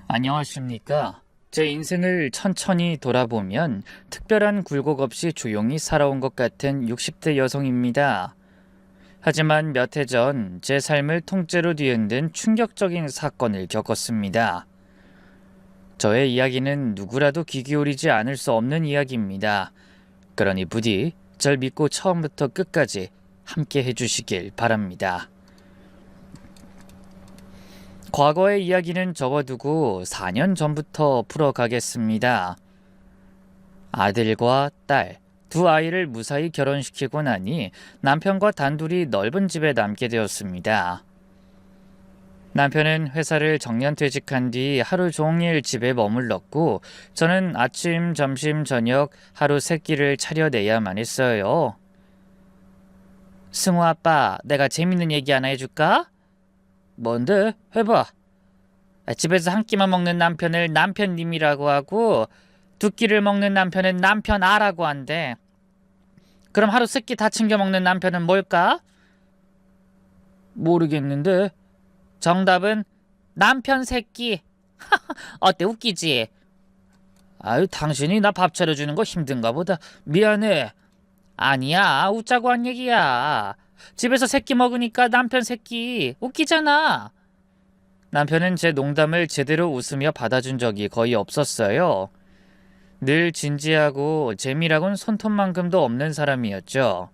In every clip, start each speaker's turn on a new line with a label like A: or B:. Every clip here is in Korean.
A: 안녕하십니까. 제 인생을 천천히 돌아보면 특별한 굴곡 없이 조용히 살아온 것 같은 60대 여성입니다. 하지만 몇 해 전 제 삶을 통째로 뒤흔든 충격적인 사건을 겪었습니다. 저의 이야기는 누구라도 귀 기울이지 않을 수 없는 이야기입니다. 그러니 부디 절 믿고 처음부터 끝까지 함께 해주시길 바랍니다. 과거의 이야기는 접어두고 4년 전부터 풀어가겠습니다. 아들과 딸, 두 아이를 무사히 결혼시키고 나니 남편과 단둘이 넓은 집에 남게 되었습니다. 남편은 회사를 정년퇴직한 뒤 하루 종일 집에 머물렀고 저는 아침, 점심, 저녁 하루 세 끼를 차려내야만 했어요. 승우 아빠, 내가 재밌는 얘기 하나 해줄까? 뭔데? 해봐. 집에서 한 끼만 먹는 남편을 남편님이라고 하고 두 끼를 먹는 남편은 남편아라고 한대. 그럼 하루 세 끼 다 챙겨 먹는 남편은 뭘까? 모르겠는데. 정답은 남편 새끼. 어때, 웃기지? 아유, 당신이 나 밥 차려주는 거 힘든가 보다. 미안해. 아니야, 웃자고 한 얘기야. 집에서 새끼 먹으니까 남편 새끼. 웃기잖아. 남편은 제 농담을 제대로 웃으며 받아준 적이 거의 없었어요. 늘 진지하고 재미라곤 손톱만큼도 없는 사람이었죠.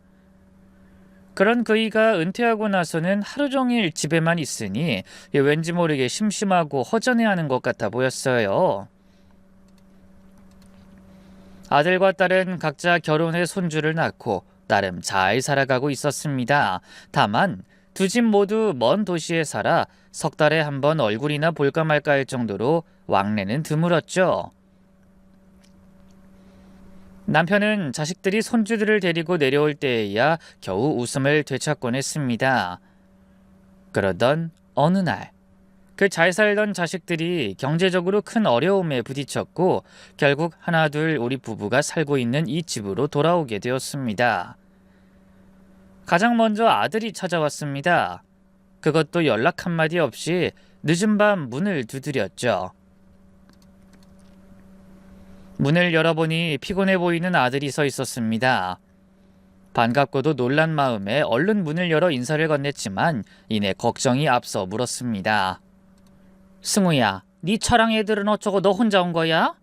A: 그런 그이가 은퇴하고 나서는 하루 종일 집에만 있으니 왠지 모르게 심심하고 허전해하는 것 같아 보였어요. 아들과 딸은 각자 결혼해 손주를 낳고 나름 잘 살아가고 있었습니다. 다만 두 집 모두 먼 도시에 살아 석 달에 한 번 얼굴이나 볼까 말까 할 정도로 왕래는 드물었죠. 남편은 자식들이 손주들을 데리고 내려올 때에야 겨우 웃음을 되찾곤 했습니다. 그러던 어느 날, 그 잘 살던 자식들이 경제적으로 큰 어려움에 부딪혔고 결국 하나둘 우리 부부가 살고 있는 이 집으로 돌아오게 되었습니다. 가장 먼저 아들이 찾아왔습니다. 그것도 연락 한마디 없이 늦은 밤 문을 두드렸죠. 문을 열어보니 피곤해 보이는 아들이 서 있었습니다. 반갑고도 놀란 마음에 얼른 문을 열어 인사를 건넸지만 이내 걱정이 앞서 물었습니다. 승우야, 네 차랑 애들은 어쩌고 너 혼자 온 거야?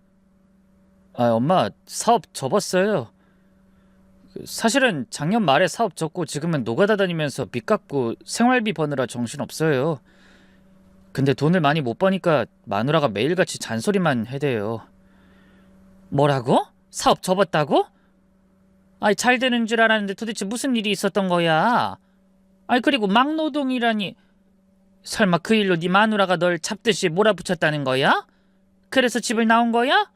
A: 엄마, 사업 접었어요. 사실은 작년 말에 사업 접고 지금은 노가다 다니면서 빚 갚고 생활비 버느라 정신없어요. 근데 돈을 많이 못 버니까 마누라가 매일같이 잔소리만 해대요. 뭐라고? 사업 접었다고? 아이, 잘 되는 줄 알았는데 도대체 무슨 일이 있었던 거야? 아이, 그리고 막노동이라니. 설마 그 일로 네 마누라가 널 잡듯이 몰아붙였다는 거야? 그래서 집을 나온 거야?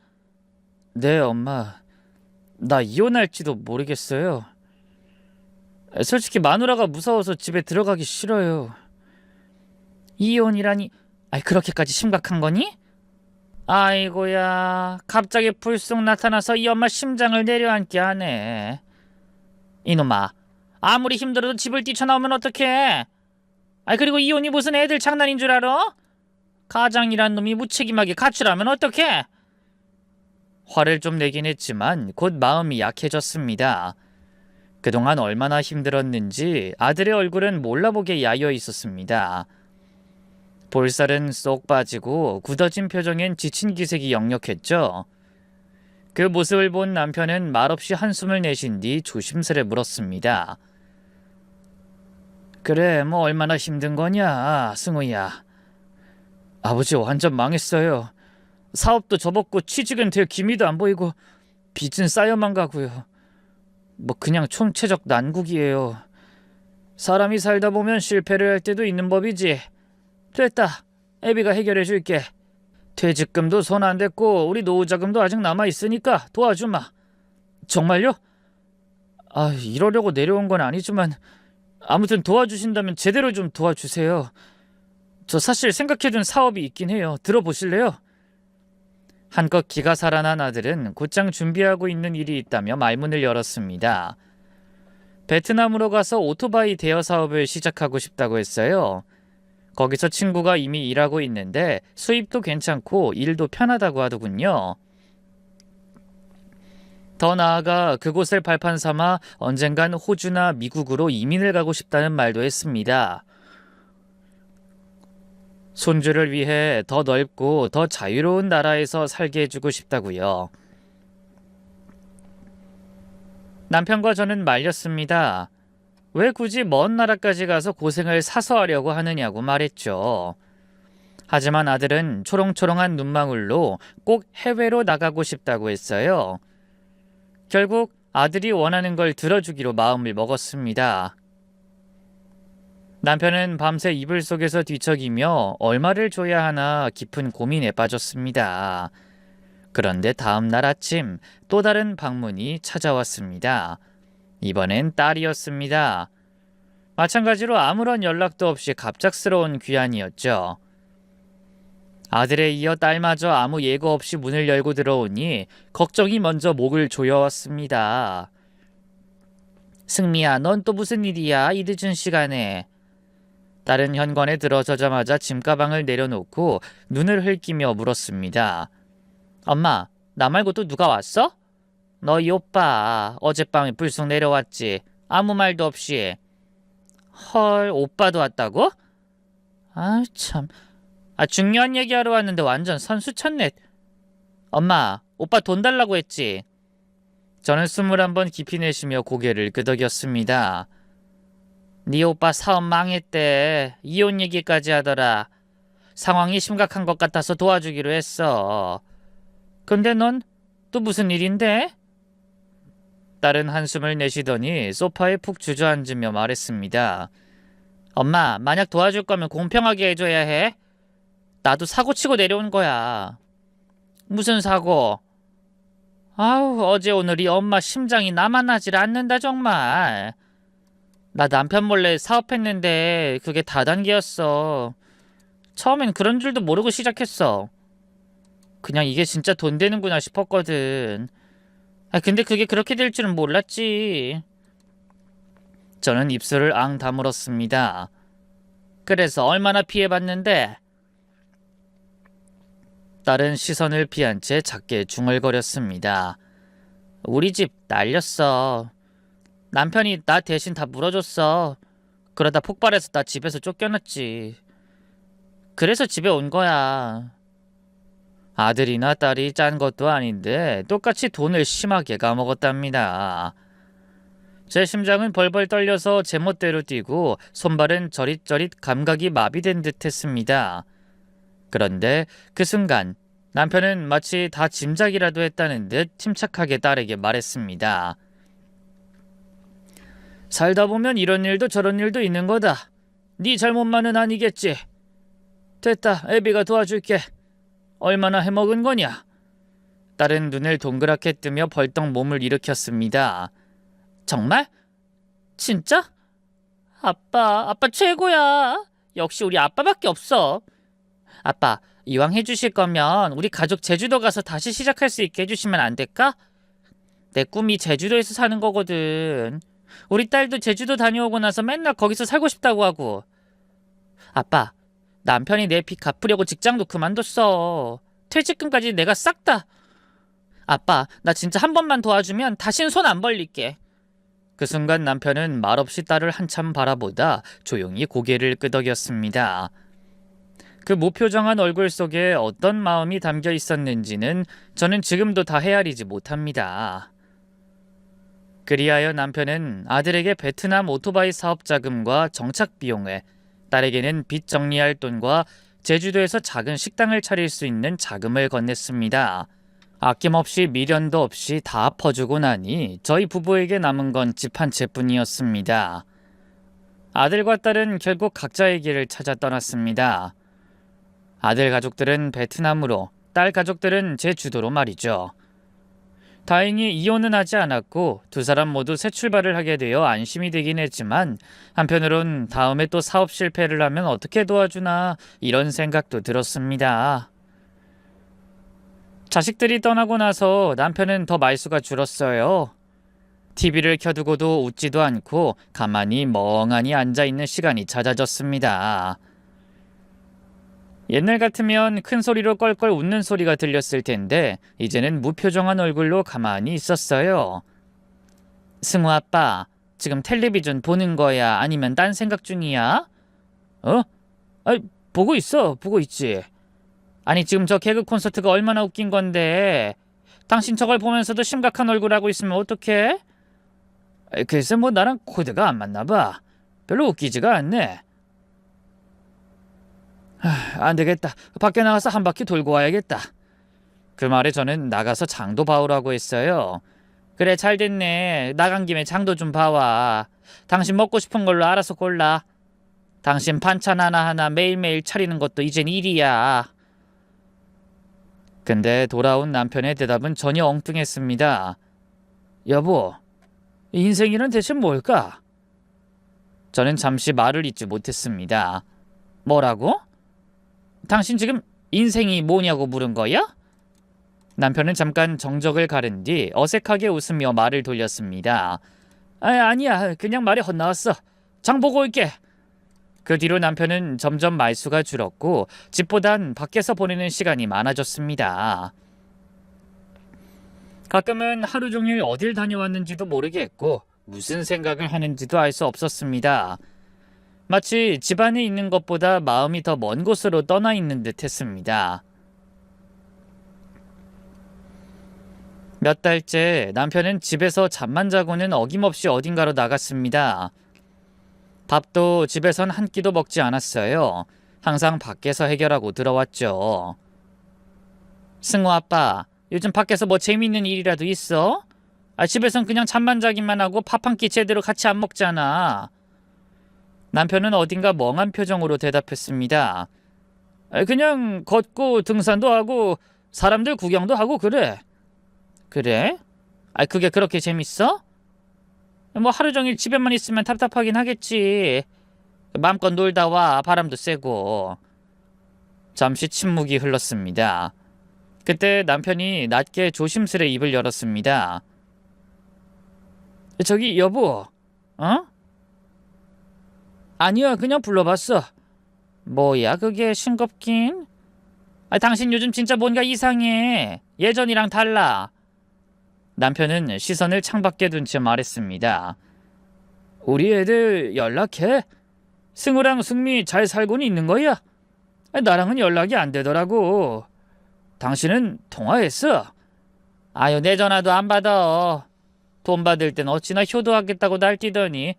A: 네, 엄마. 나 이혼할지도 모르겠어요. 솔직히 마누라가 무서워서 집에 들어가기 싫어요. 이혼이라니. 아이, 그렇게까지 심각한 거니? 아이고야, 갑자기 불쑥 나타나서 이 엄마 심장을 내려앉게 하네. 이놈아, 아무리 힘들어도 집을 뛰쳐나오면 어떡해? 아이, 그리고 이혼이 무슨 애들 장난인 줄 알아? 가장이란 놈이 무책임하게 가출하면 어떡해? 화를 좀 내긴 했지만 곧 마음이 약해졌습니다. 그동안 얼마나 힘들었는지 아들의 얼굴은 몰라보게 야여 있었습니다. 볼살은 쏙 빠지고 굳어진 표정엔 지친 기색이 역력했죠. 그 모습을 본 남편은 말없이 한숨을 내쉰 뒤 조심스레 물었습니다. 그래, 뭐 얼마나 힘든 거냐, 승우야. 아버지, 완전 망했어요. 사업도 접었고 취직은 될 기미도 안 보이고 빚은 쌓여만 가고요. 뭐 그냥 총체적 난국이에요. 사람이 살다 보면 실패를 할 때도 있는 법이지. 됐다. 애비가 해결해 줄게. 퇴직금도 손 안 댔고 우리 노후자금도 아직 남아있으니까 도와주마. 정말요? 이러려고 내려온 건 아니지만 아무튼 도와주신다면 제대로 좀 도와주세요. 저 사실 생각해둔 사업이 있긴 해요. 들어보실래요? 한껏 기가 살아난 아들은 곧장 준비하고 있는 일이 있다며 말문을 열었습니다. 베트남으로 가서 오토바이 대여 사업을 시작하고 싶다고 했어요. 거기서 친구가 이미 일하고 있는데 수입도 괜찮고 일도 편하다고 하더군요. 더 나아가 그곳을 발판 삼아 언젠간 호주나 미국으로 이민을 가고 싶다는 말도 했습니다. 손주를 위해 더 넓고 더 자유로운 나라에서 살게 해주고 싶다고요. 남편과 저는 말렸습니다. 왜 굳이 먼 나라까지 가서 고생을 사서 하려고 하느냐고 말했죠. 하지만 아들은 초롱초롱한 눈망울로 꼭 해외로 나가고 싶다고 했어요. 결국 아들이 원하는 걸 들어주기로 마음을 먹었습니다. 남편은 밤새 이불 속에서 뒤척이며 얼마를 줘야 하나 깊은 고민에 빠졌습니다. 그런데 다음 날 아침 또 다른 방문이 찾아왔습니다. 이번엔 딸이었습니다. 마찬가지로 아무런 연락도 없이 갑작스러운 귀환이었죠. 아들에 이어 딸마저 아무 예고 없이 문을 열고 들어오니 걱정이 먼저 목을 조여왔습니다. 승미야, 넌 또 무슨 일이야? 이 늦은 시간에. 딸은 현관에 들어서자마자 짐가방을 내려놓고 눈을 흘기며 물었습니다. 엄마, 나 말고 또 누가 왔어? 너희 오빠 어젯밤에 불쑥 내려왔지. 아무 말도 없이. 헐, 오빠도 왔다고? 아 참. 중요한 얘기하러 왔는데 완전 선수 쳤네. 엄마, 오빠 돈 달라고 했지? 저는 21번 깊이 내쉬며 고개를 끄덕였습니다. 네 오빠 사업 망했대. 이혼 얘기까지 하더라. 상황이 심각한 것 같아서 도와주기로 했어. 근데 넌 또 무슨 일인데? 딸은 한숨을 내쉬더니 소파에 푹 주저앉으며 말했습니다. 엄마, 만약 도와줄 거면 공평하게 해줘야 해. 나도 사고 치고 내려온 거야. 무슨 사고? 아우, 어제 오늘이 엄마 심장이 나만 하질 않는다 정말. 나 남편 몰래 사업했는데 그게 다단계였어. 처음엔 그런 줄도 모르고 시작했어. 그냥 이게 진짜 돈 되는구나 싶었거든. 근데 그게 그렇게 될 줄은 몰랐지. 저는 입술을 앙 다물었습니다. 그래서 얼마나 피해봤는데? 딸은 시선을 피한 채 작게 중얼거렸습니다. 우리 집 날렸어. 남편이 나 대신 다 물어줬어. 그러다 폭발해서 나 집에서 쫓겨났지. 그래서 집에 온 거야. 아들이나 딸이 짠 것도 아닌데 똑같이 돈을 심하게 까먹었답니다. 제 심장은 벌벌 떨려서 제멋대로 뛰고 손발은 저릿저릿 감각이 마비된 듯 했습니다. 그런데 그 순간 남편은 마치 다 짐작이라도 했다는 듯 침착하게 딸에게 말했습니다. 살다 보면 이런 일도 저런 일도 있는 거다. 네 잘못만은 아니겠지. 됐다, 애비가 도와줄게. 얼마나 해먹은 거냐? 딸은 눈을 동그랗게 뜨며 벌떡 몸을 일으켰습니다. 정말? 진짜? 아빠 최고야. 역시 우리 아빠밖에 없어. 아빠, 이왕 해주실 거면 우리 가족 제주도 가서 다시 시작할 수 있게 해주시면 안 될까? 내 꿈이 제주도에서 사는 거거든. 우리 딸도 제주도 다녀오고 나서 맨날 거기서 살고 싶다고 하고. 아빠, 남편이 내 빚 갚으려고 직장도 그만뒀어. 퇴직금까지 내가 싹 다. 아빠, 나 진짜 한 번만 도와주면 다신 손 안 벌릴게. 그 순간 남편은 말없이 딸을 한참 바라보다 조용히 고개를 끄덕였습니다. 그 무표정한 얼굴 속에 어떤 마음이 담겨 있었는지는 저는 지금도 다 헤아리지 못합니다. 그리하여 남편은 아들에게 베트남 오토바이 사업 자금과 정착 비용을, 딸에게는 빚 정리할 돈과 제주도에서 작은 식당을 차릴 수 있는 자금을 건넸습니다. 아낌없이 미련도 없이 다 퍼주고 나니 저희 부부에게 남은 건 집 한 채뿐이었습니다. 아들과 딸은 결국 각자의 길을 찾아 떠났습니다. 아들 가족들은 베트남으로, 딸 가족들은 제주도로 말이죠. 다행히 이혼은 하지 않았고 두 사람 모두 새 출발을 하게 되어 안심이 되긴 했지만, 한편으론 다음에 또 사업 실패를 하면 어떻게 도와주나 이런 생각도 들었습니다. 자식들이 떠나고 나서 남편은 더 말수가 줄었어요. TV를 켜두고도 웃지도 않고 가만히 멍하니 앉아있는 시간이 잦아졌습니다. 옛날 같으면 큰 소리로 껄껄 웃는 소리가 들렸을 텐데 이제는 무표정한 얼굴로 가만히 있었어요. 승우 아빠, 지금 텔레비전 보는 거야? 아니면 딴 생각 중이야? 어? 아, 보고 있지. 아니, 지금 저 개그 콘서트가 얼마나 웃긴 건데 당신 저걸 보면서도 심각한 얼굴 하고 있으면 어떡해? 글쎄 뭐 나랑 코드가 안 맞나 봐. 별로 웃기지가 않네. 안 되겠다. 밖에 나가서 한 바퀴 돌고 와야겠다. 그 말에 저는 나가서 장도 봐오라고 했어요. 그래, 잘 됐네. 나간 김에 장도 좀 봐와. 당신 먹고 싶은 걸로 알아서 골라. 당신 반찬 하나하나 매일매일 차리는 것도 이젠 일이야. 근데 돌아온 남편의 대답은 전혀 엉뚱했습니다. 여보, 인생이란 대체 뭘까? 저는 잠시 말을 잇지 못했습니다. 뭐라고? 당신 지금 인생이 뭐냐고 물은 거야? 남편은 잠깐 정적을 가른 뒤 어색하게 웃으며 말을 돌렸습니다. 아니야, 그냥 말이 헛나왔어. 장 보고 올게. 그 뒤로 남편은 점점 말수가 줄었고 집보단 밖에서 보내는 시간이 많아졌습니다. 가끔은 하루 종일 어딜 다녀왔는지도 모르겠고 무슨 생각을 하는지도 알 수 없었습니다. 마치 집안에 있는 것보다 마음이 더 먼 곳으로 떠나 있는 듯 했습니다. 몇 달째 남편은 집에서 잠만 자고는 어김없이 어딘가로 나갔습니다. 밥도 집에선 한 끼도 먹지 않았어요. 항상 밖에서 해결하고 들어왔죠. 승우 아빠, 요즘 밖에서 뭐 재미있는 일이라도 있어? 집에선 그냥 잠만 자기만 하고 밥 한 끼 제대로 같이 안 먹잖아. 남편은 어딘가 멍한 표정으로 대답했습니다. 그냥 걷고 등산도 하고 사람들 구경도 하고 그래. 그래? 그게 그렇게 재밌어? 뭐 하루 종일 집에만 있으면 답답하긴 하겠지. 마음껏 놀다 와. 바람도 쐬고. 잠시 침묵이 흘렀습니다. 그때 남편이 낮게 조심스레 입을 열었습니다. 저기 여보, 어? 아니야, 그냥 불러봤어. 뭐야 그게 싱겁긴? 당신 요즘 진짜 뭔가 이상해. 예전이랑 달라. 남편은 시선을 창밖에 둔 채 말했습니다. 우리 애들 연락해? 승우랑 승미 잘 살고는 있는 거야? 나랑은 연락이 안 되더라고. 당신은 통화했어? 아유, 내 전화도 안 받아. 돈 받을 땐 어찌나 효도하겠다고 날뛰더니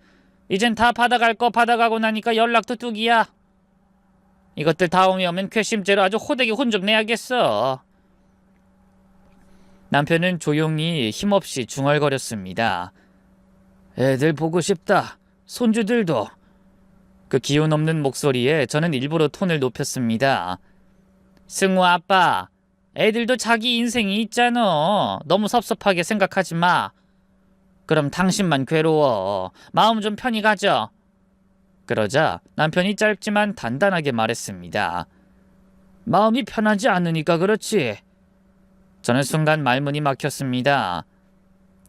A: 이젠 다 받아갈 거 받아가고 나니까 연락도 뚝이야. 이것들 다음에 오면 괘씸죄로 아주 호되게 혼 좀 내야겠어. 남편은 조용히 힘없이 중얼거렸습니다. 애들 보고 싶다. 손주들도. 그 기운 없는 목소리에 저는 일부러 톤을 높였습니다. 승우 아빠, 애들도 자기 인생이 있잖아. 너무 섭섭하게 생각하지 마. 그럼 당신만 괴로워. 마음 좀 편히 가져. 그러자 남편이 짧지만 단단하게 말했습니다. 마음이 편하지 않으니까 그렇지. 저는 순간 말문이 막혔습니다.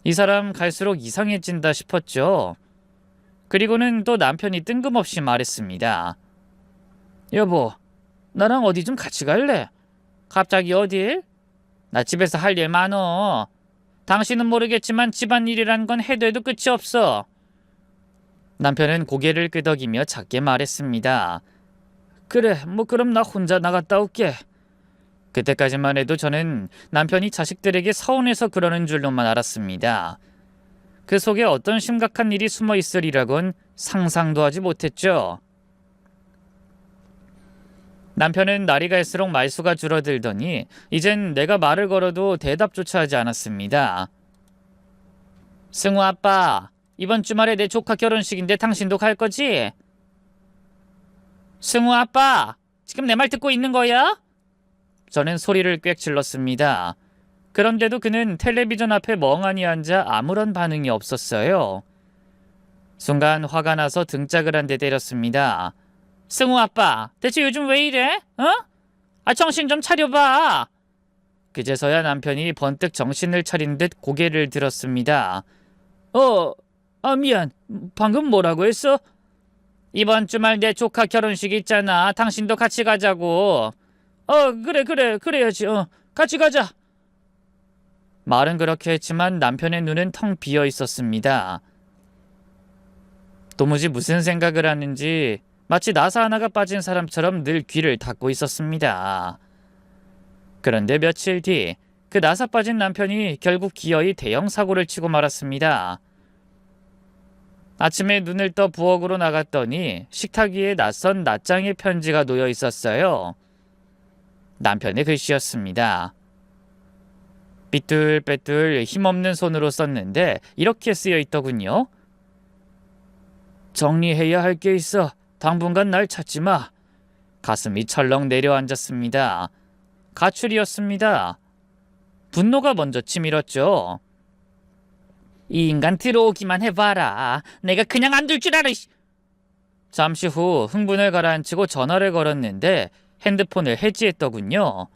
A: 이 사람 갈수록 이상해진다 싶었죠. 그리고는 또 남편이 뜬금없이 말했습니다. 여보, 나랑 어디 좀 같이 갈래? 갑자기 어딜? 나 집에서 할 일 많어. 당신은 모르겠지만 집안일이란 건 해도 해도 끝이 없어. 남편은 고개를 끄덕이며 작게 말했습니다. 그래, 뭐 그럼 나 혼자 나갔다 올게. 그때까지만 해도 저는 남편이 자식들에게 서운해서 그러는 줄로만 알았습니다. 그 속에 어떤 심각한 일이 숨어 있으리라곤 상상도 하지 못했죠. 남편은 날이 갈수록 말수가 줄어들더니 이젠 내가 말을 걸어도 대답조차 하지 않았습니다. 승우 아빠, 이번 주말에 내 조카 결혼식인데 당신도 갈 거지? 승우 아빠, 지금 내 말 듣고 있는 거야? 저는 소리를 꽥 질렀습니다. 그런데도 그는 텔레비전 앞에 멍하니 앉아 아무런 반응이 없었어요. 순간 화가 나서 등짝을 한 대 때렸습니다. 승우 아빠, 대체 요즘 왜 이래? 정신 좀 차려봐. 그제서야 남편이 번뜩 정신을 차린 듯 고개를 들었습니다. 미안. 방금 뭐라고 했어? 이번 주말 내 조카 결혼식 있잖아. 당신도 같이 가자고. 그래야지. 같이 가자. 말은 그렇게 했지만 남편의 눈은 텅 비어 있었습니다. 도무지 무슨 생각을 하는지 마치 나사 하나가 빠진 사람처럼 늘 귀를 닫고 있었습니다. 그런데 며칠 뒤 그 나사 빠진 남편이 결국 기어이 대형 사고를 치고 말았습니다. 아침에 눈을 떠 부엌으로 나갔더니 식탁 위에 낯선 낱장의 편지가 놓여 있었어요. 남편의 글씨였습니다. 삐뚤빼뚤 힘없는 손으로 썼는데 이렇게 쓰여 있더군요. 정리해야 할 게 있어. 당분간 날 찾지 마. 가슴이 철렁 내려앉았습니다. 가출이었습니다. 분노가 먼저 치밀었죠. 이 인간 들어오기만 해봐라. 내가 그냥 안 둘 줄 알아. 잠시 후 흥분을 가라앉히고 전화를 걸었는데 핸드폰을 해지했더군요.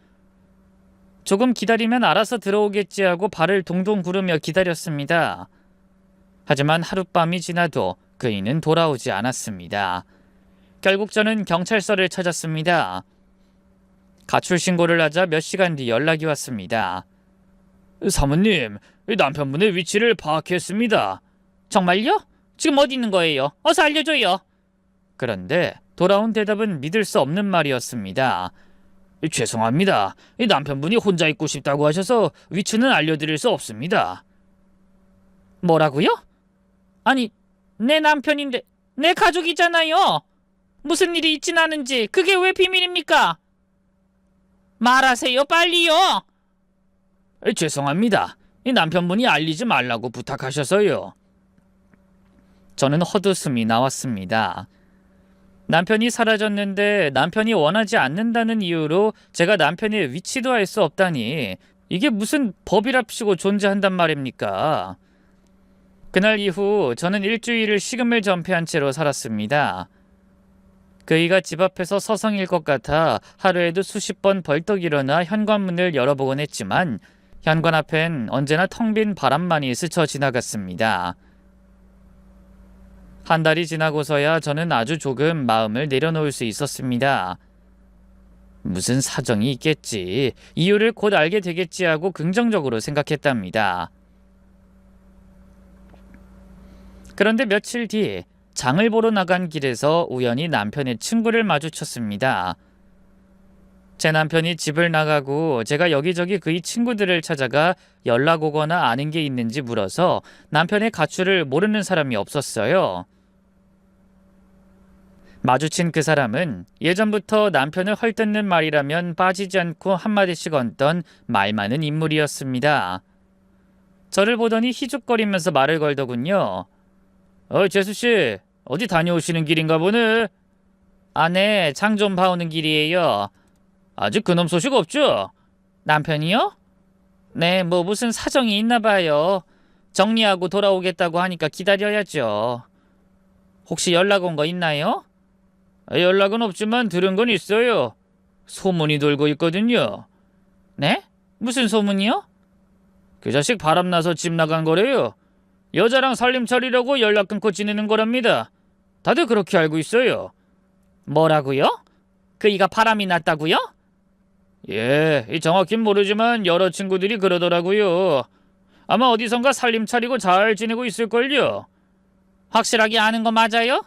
A: 조금 기다리면 알아서 들어오겠지 하고 발을 동동 구르며 기다렸습니다. 하지만 하룻밤이 지나도 그이는 돌아오지 않았습니다. 결국 저는 경찰서를 찾았습니다. 가출 신고를 하자 몇 시간 뒤 연락이 왔습니다. 사모님, 남편분의 위치를 파악했습니다. 정말요? 지금 어디 있는 거예요? 어서 알려줘요. 그런데 돌아온 대답은 믿을 수 없는 말이었습니다. 죄송합니다. 남편분이 혼자 있고 싶다고 하셔서 위치는 알려드릴 수 없습니다. 뭐라고요? 아니, 내 남편인데 내 가족이잖아요. 무슨 일이 있진 않은지 그게 왜 비밀입니까? 말하세요, 빨리요. 죄송합니다. 남편분이 알리지 말라고 부탁하셔서요. 저는 헛웃음이 나왔습니다. 남편이 사라졌는데 남편이 원하지 않는다는 이유로 제가 남편의 위치도 알 수 없다니 이게 무슨 법이랍시고 존재한단 말입니까? 그날 이후 저는 일주일을 식음을 전폐한 채로 살았습니다. 그이가 집 앞에서 서성일 것 같아 하루에도 수십 번 벌떡 일어나 현관문을 열어보곤 했지만 현관 앞엔 언제나 텅 빈 바람만이 스쳐 지나갔습니다. 한 달이 지나고서야 저는 아주 조금 마음을 내려놓을 수 있었습니다. 무슨 사정이 있겠지, 이유를 곧 알게 되겠지 하고 긍정적으로 생각했답니다. 그런데 며칠 뒤 장을 보러 나간 길에서 우연히 남편의 친구를 마주쳤습니다. 제 남편이 집을 나가고 제가 여기저기 그의 친구들을 찾아가 연락 오거나 아는 게 있는지 물어서 남편의 가출을 모르는 사람이 없었어요. 마주친 그 사람은 예전부터 남편을 헐뜯는 말이라면 빠지지 않고 한마디씩 얹던 말 많은 인물이었습니다. 저를 보더니 희죽거리면서 말을 걸더군요. 재수씨, 어디 다녀오시는 길인가 보네. 네, 장 좀 봐오는 길이에요. 아직 그놈 소식 없죠? 남편이요? 네, 무슨 사정이 있나 봐요. 정리하고 돌아오겠다고 하니까 기다려야죠. 혹시 연락 온 거 있나요? 연락은 없지만 들은 건 있어요. 소문이 돌고 있거든요. 네? 무슨 소문이요? 그 자식 바람나서 집 나간 거래요. 여자랑 살림 차리려고 연락 끊고 지내는 거랍니다. 다들 그렇게 알고 있어요. 뭐라고요? 그이가 바람이 났다고요? 예, 정확히는 모르지만 여러 친구들이 그러더라고요. 아마 어디선가 살림 차리고 잘 지내고 있을걸요. 확실하게 아는 거 맞아요?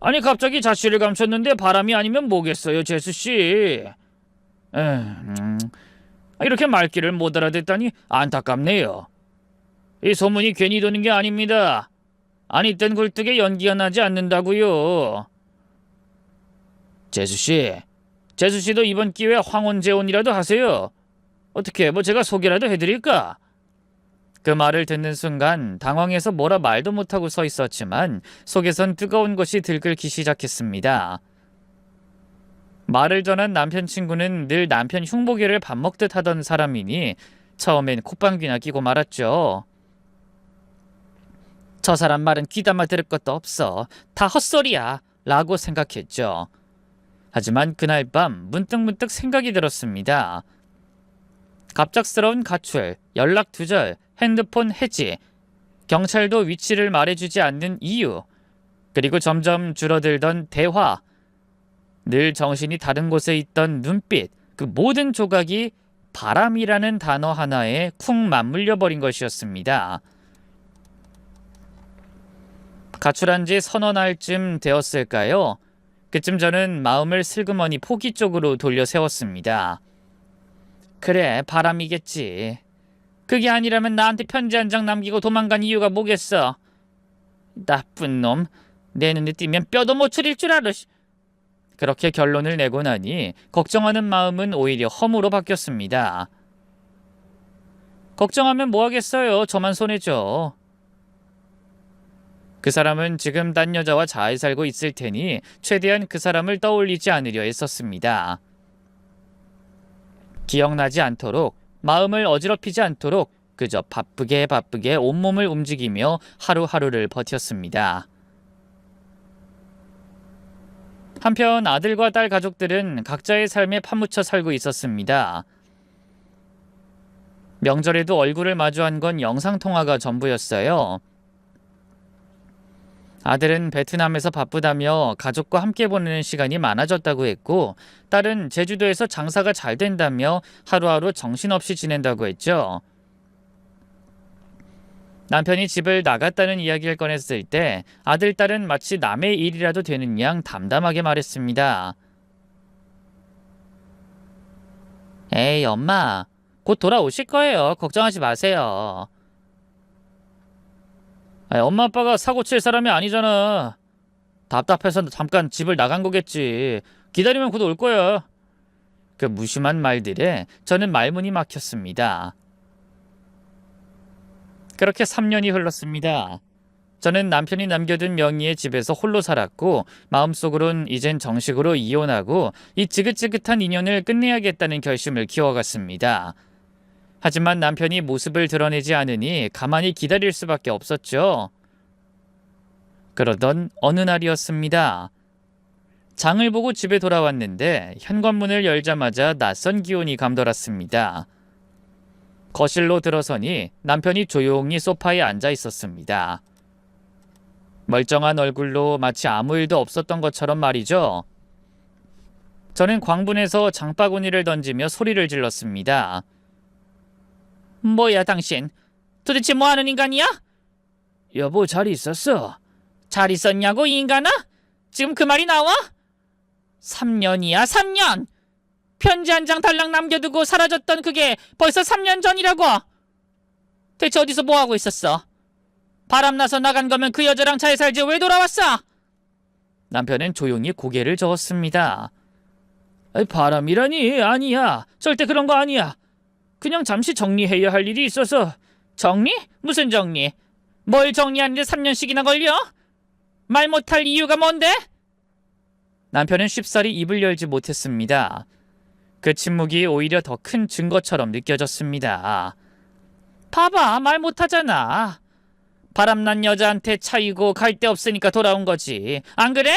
A: 아니, 갑자기 자취를 감췄는데 바람이 아니면 뭐겠어요, 재수씨. 이렇게 말귀를 못 알아듣다니 안타깝네요. 이 소문이 괜히 도는 게 아닙니다. 아니, 땐 굴뚝에 연기가 나지 않는다고요. 재수씨도 이번 기회에 황혼재혼이라도 하세요. 어떻게 제가 소개라도 해드릴까? 그 말을 듣는 순간 당황해서 뭐라 말도 못하고 서 있었지만 속에선 뜨거운 것이 들끓기 시작했습니다. 말을 전한 남편 친구는 늘 남편 흉보기를 밥 먹듯 하던 사람이니 처음엔 콧방귀나 끼고 말았죠. 저 사람 말은 귀담아 들을 것도 없어. 다 헛소리야 라고 생각했죠. 하지만 그날 밤 문득문득 생각이 들었습니다. 갑작스러운 가출, 연락 두절, 핸드폰 해지, 경찰도 위치를 말해주지 않는 이유, 그리고 점점 줄어들던 대화, 늘 정신이 다른 곳에 있던 눈빛, 그 모든 조각이 바람이라는 단어 하나에 쿵 맞물려 버린 것이었습니다. 가출한 지 서너 날쯤 되었을까요? 그쯤 저는 마음을 슬그머니 포기 쪽으로 돌려 세웠습니다. 그래, 바람이겠지. 그게 아니라면 나한테 편지 한 장 남기고 도망간 이유가 뭐겠어? 나쁜 놈, 내 눈에 띄면 뼈도 못 추릴 줄 알아. 그렇게 결론을 내고 나니 걱정하는 마음은 오히려 허무로 바뀌었습니다. 걱정하면 뭐하겠어요. 저만 손해죠. 그 사람은 지금 딴 여자와 잘 살고 있을 테니 최대한 그 사람을 떠올리지 않으려 했었습니다. 기억나지 않도록, 마음을 어지럽히지 않도록 그저 바쁘게 온몸을 움직이며 하루하루를 버텼습니다. 한편 아들과 딸 가족들은 각자의 삶에 파묻혀 살고 있었습니다. 명절에도 얼굴을 마주한 건 영상통화가 전부였어요. 아들은 베트남에서 바쁘다며 가족과 함께 보내는 시간이 많아졌다고 했고, 딸은 제주도에서 장사가 잘 된다며 하루하루 정신없이 지낸다고 했죠. 남편이 집을 나갔다는 이야기를 꺼냈을 때 아들, 딸은 마치 남의 일이라도 되는 양 담담하게 말했습니다. 에이, 엄마, 곧 돌아오실 거예요. 걱정하지 마세요. 엄마 아빠가 사고 칠 사람이 아니잖아. 답답해서 잠깐 집을 나간 거겠지. 기다리면 곧 올 거야. 그 무심한 말들에 저는 말문이 막혔습니다. 그렇게 3년이 흘렀습니다. 저는 남편이 남겨둔 명의의 집에서 홀로 살았고, 마음속으론 이젠 정식으로 이혼하고 이 지긋지긋한 인연을 끝내야겠다는 결심을 키워갔습니다. 하지만 남편이 모습을 드러내지 않으니 가만히 기다릴 수밖에 없었죠. 그러던 어느 날이었습니다. 장을 보고 집에 돌아왔는데 현관문을 열자마자 낯선 기운이 감돌았습니다. 거실로 들어서니 남편이 조용히 소파에 앉아 있었습니다. 멀쩡한 얼굴로 마치 아무 일도 없었던 것처럼 말이죠. 저는 광분해서 장바구니를 던지며 소리를 질렀습니다. 뭐야 당신? 도대체 뭐하는 인간이야? 여보, 잘 있었어? 잘 있었냐고 이 인간아? 지금 그 말이 나와? 3년이야 3년! 편지 한 장 달랑 남겨두고 사라졌던 그게 벌써 3년 전이라고! 대체 어디서 뭐하고 있었어? 바람나서 나간 거면 그 여자랑 잘 살지 왜 돌아왔어? 남편은 조용히 고개를 저었습니다. 바람이라니? 아니야. 절대 그런 거 아니야. 그냥 잠시 정리해야 할 일이 있어서. 정리? 무슨 정리? 뭘 정리하는데 3년씩이나 걸려? 말 못할 이유가 뭔데? 남편은 쉽사리 입을 열지 못했습니다. 그 침묵이 오히려 더 큰 증거처럼 느껴졌습니다. 봐봐, 말 못하잖아. 바람난 여자한테 차이고 갈 데 없으니까 돌아온 거지. 안 그래?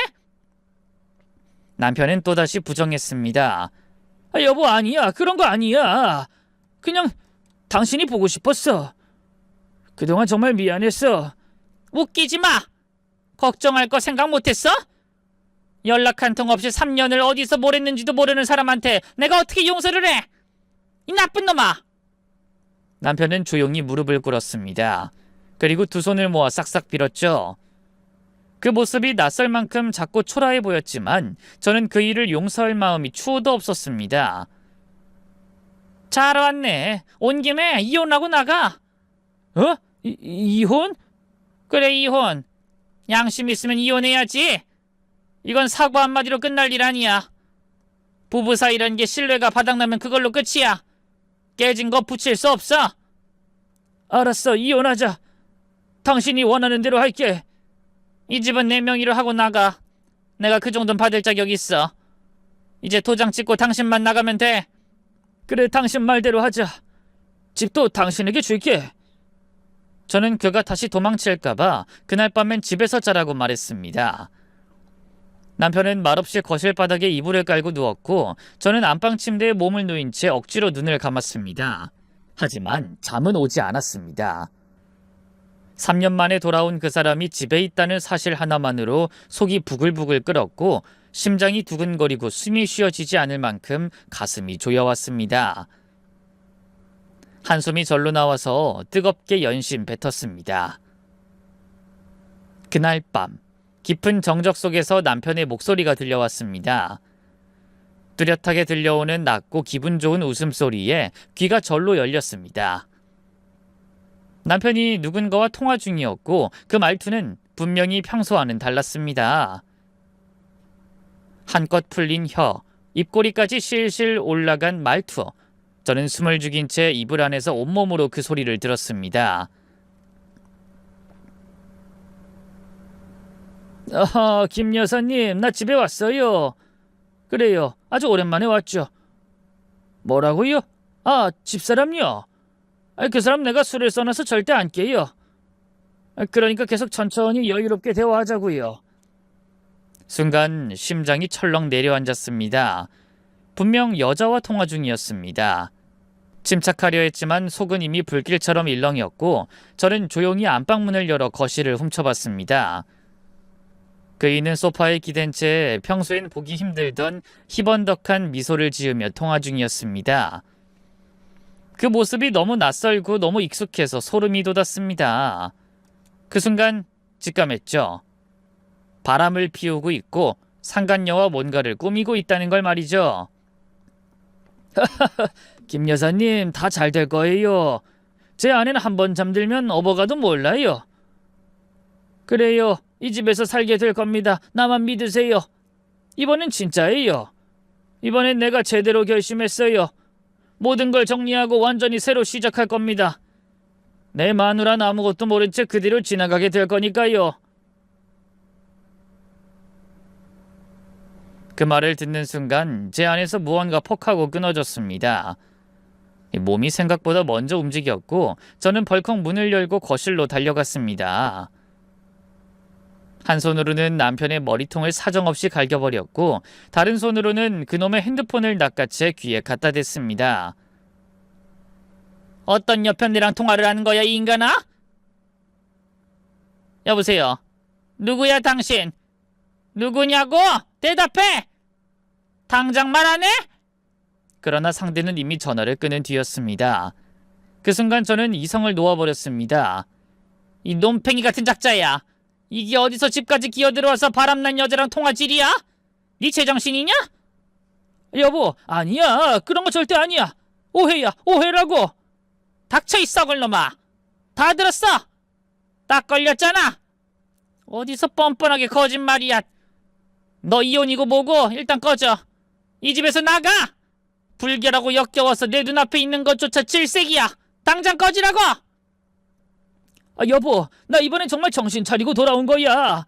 A: 남편은 또다시 부정했습니다. 여보, 아니야. 그런 거 아니야. 그냥 당신이 보고 싶었어. 그동안 정말 미안했어. 웃기지 마. 걱정할 거 생각 못했어? 연락 한 통 없이 3년을 어디서 뭘 했는지도 모르는 사람한테 내가 어떻게 용서를 해? 이 나쁜 놈아. 남편은 조용히 무릎을 꿇었습니다. 그리고 두 손을 모아 싹싹 빌었죠. 그 모습이 낯설 만큼 작고 초라해 보였지만 저는 그 일을 용서할 마음이 추호도 없었습니다. 잘 왔네. 온 김에 이혼하고 나가. 어? 이혼? 그래, 이혼. 양심 있으면 이혼해야지. 이건 사고 한마디로 끝날 일 아니야. 부부 사이라는 게 신뢰가 바닥나면 그걸로 끝이야. 깨진 거 붙일 수 없어. 알았어, 이혼하자. 당신이 원하는 대로 할게. 이 집은 내 명의로 하고 나가. 내가 그 정도는 받을 자격 있어. 이제 도장 찍고 당신만 나가면 돼. 그래, 당신 말대로 하자. 집도 당신에게 줄게. 저는 그가 다시 도망칠까봐 그날 밤엔 집에서 자라고 말했습니다. 남편은 말없이 거실 바닥에 이불을 깔고 누웠고 저는 안방 침대에 몸을 누인 채 억지로 눈을 감았습니다. 하지만 잠은 오지 않았습니다. 3년 만에 돌아온 그 사람이 집에 있다는 사실 하나만으로 속이 부글부글 끓었고 심장이 두근거리고 숨이 쉬어지지 않을 만큼 가슴이 조여왔습니다. 한숨이 절로 나와서 뜨겁게 연신 뱉었습니다. 그날 밤 깊은 정적 속에서 남편의 목소리가 들려왔습니다. 뚜렷하게 들려오는 낮고 기분 좋은 웃음소리에 귀가 절로 열렸습니다. 남편이 누군가와 통화 중이었고 그 말투는 분명히 평소와는 달랐습니다. 한껏 풀린 혀, 입꼬리까지 실실 올라간 말투. 저는 숨을 죽인 채 이불 안에서 온몸으로 그 소리를 들었습니다. 김 여사님, 나 집에 왔어요. 그래요, 아주 오랜만에 왔죠. 뭐라고요? 집사람요? 그 사람 내가 술을 써놔서 절대 안 깨요. 그러니까 계속 천천히 여유롭게 대화하자고요. 순간 심장이 철렁 내려앉았습니다. 분명 여자와 통화 중이었습니다. 침착하려 했지만 속은 이미 불길처럼 일렁였고 저는 조용히 안방문을 열어 거실을 훔쳐봤습니다. 그이는 소파에 기댄 채 평소엔 보기 힘들던 희번덕한 미소를 지으며 통화 중이었습니다. 그 모습이 너무 낯설고 너무 익숙해서 소름이 돋았습니다. 그 순간 직감했죠. 바람을 피우고 있고 상간녀와 뭔가를 꾸미고 있다는 걸 말이죠. 김 여사님, 다 잘 될 거예요. 제 아내는 한 번 잠들면 업어가도 몰라요. 그래요. 이 집에서 살게 될 겁니다. 나만 믿으세요. 이번엔 진짜예요. 이번엔 내가 제대로 결심했어요. 모든 걸 정리하고 완전히 새로 시작할 겁니다. 내 마누라는 아무것도 모른 채 그 뒤로 지나가게 될 거니까요. 그 말을 듣는 순간 제 안에서 무언가 퍽하고 끊어졌습니다. 몸이 생각보다 먼저 움직였고 저는 벌컥 문을 열고 거실로 달려갔습니다. 한 손으로는 남편의 머리통을 사정없이 갈겨버렸고 다른 손으로는 그놈의 핸드폰을 낚아채 귀에 갖다 댔습니다. 어떤 여편네랑 통화를 하는 거야, 이 인간아? 여보세요. 누구야 당신? 누구냐고? 대답해! 당장 말 안 해? 그러나 상대는 이미 전화를 끊은 뒤였습니다. 그 순간 저는 이성을 놓아버렸습니다. 이 놈팽이 같은 작자야. 이게 어디서 집까지 기어들어와서 바람난 여자랑 통화질이야? 네 제정신이냐? 여보, 아니야. 그런 거 절대 아니야. 오해야, 오해라고. 닥쳐 이 썩을 놈아. 다 들었어. 딱 걸렸잖아. 어디서 뻔뻔하게 거짓말이야. 너 이혼이고 뭐고 일단 꺼져. 이 집에서 나가. 불결하고 역겨워서 내 눈앞에 있는 것조차 질색이야. 당장 꺼지라고. 여보, 나 이번엔 정말 정신 차리고 돌아온 거야.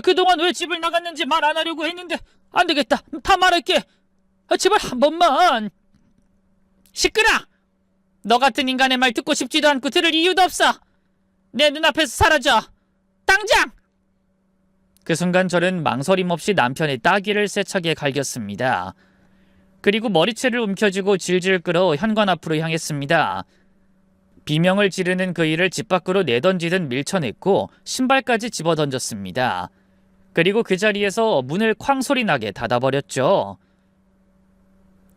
A: 그동안 왜 집을 나갔는지 말 안 하려고 했는데 안 되겠다. 다 말할게. 제발 한 번만. 시끄러. 너 같은 인간의 말 듣고 싶지도 않고 들을 이유도 없어. 내 눈앞에서 사라져. 당장. 그 순간 저는 망설임 없이 남편의 따귀를 세차게 갈겼습니다. 그리고 머리채를 움켜쥐고 질질 끌어 현관 앞으로 향했습니다. 비명을 지르는 그 일을 집 밖으로 내던지듯 밀쳐냈고 신발까지 집어던졌습니다. 그리고 그 자리에서 문을 쾅 소리 나게 닫아버렸죠.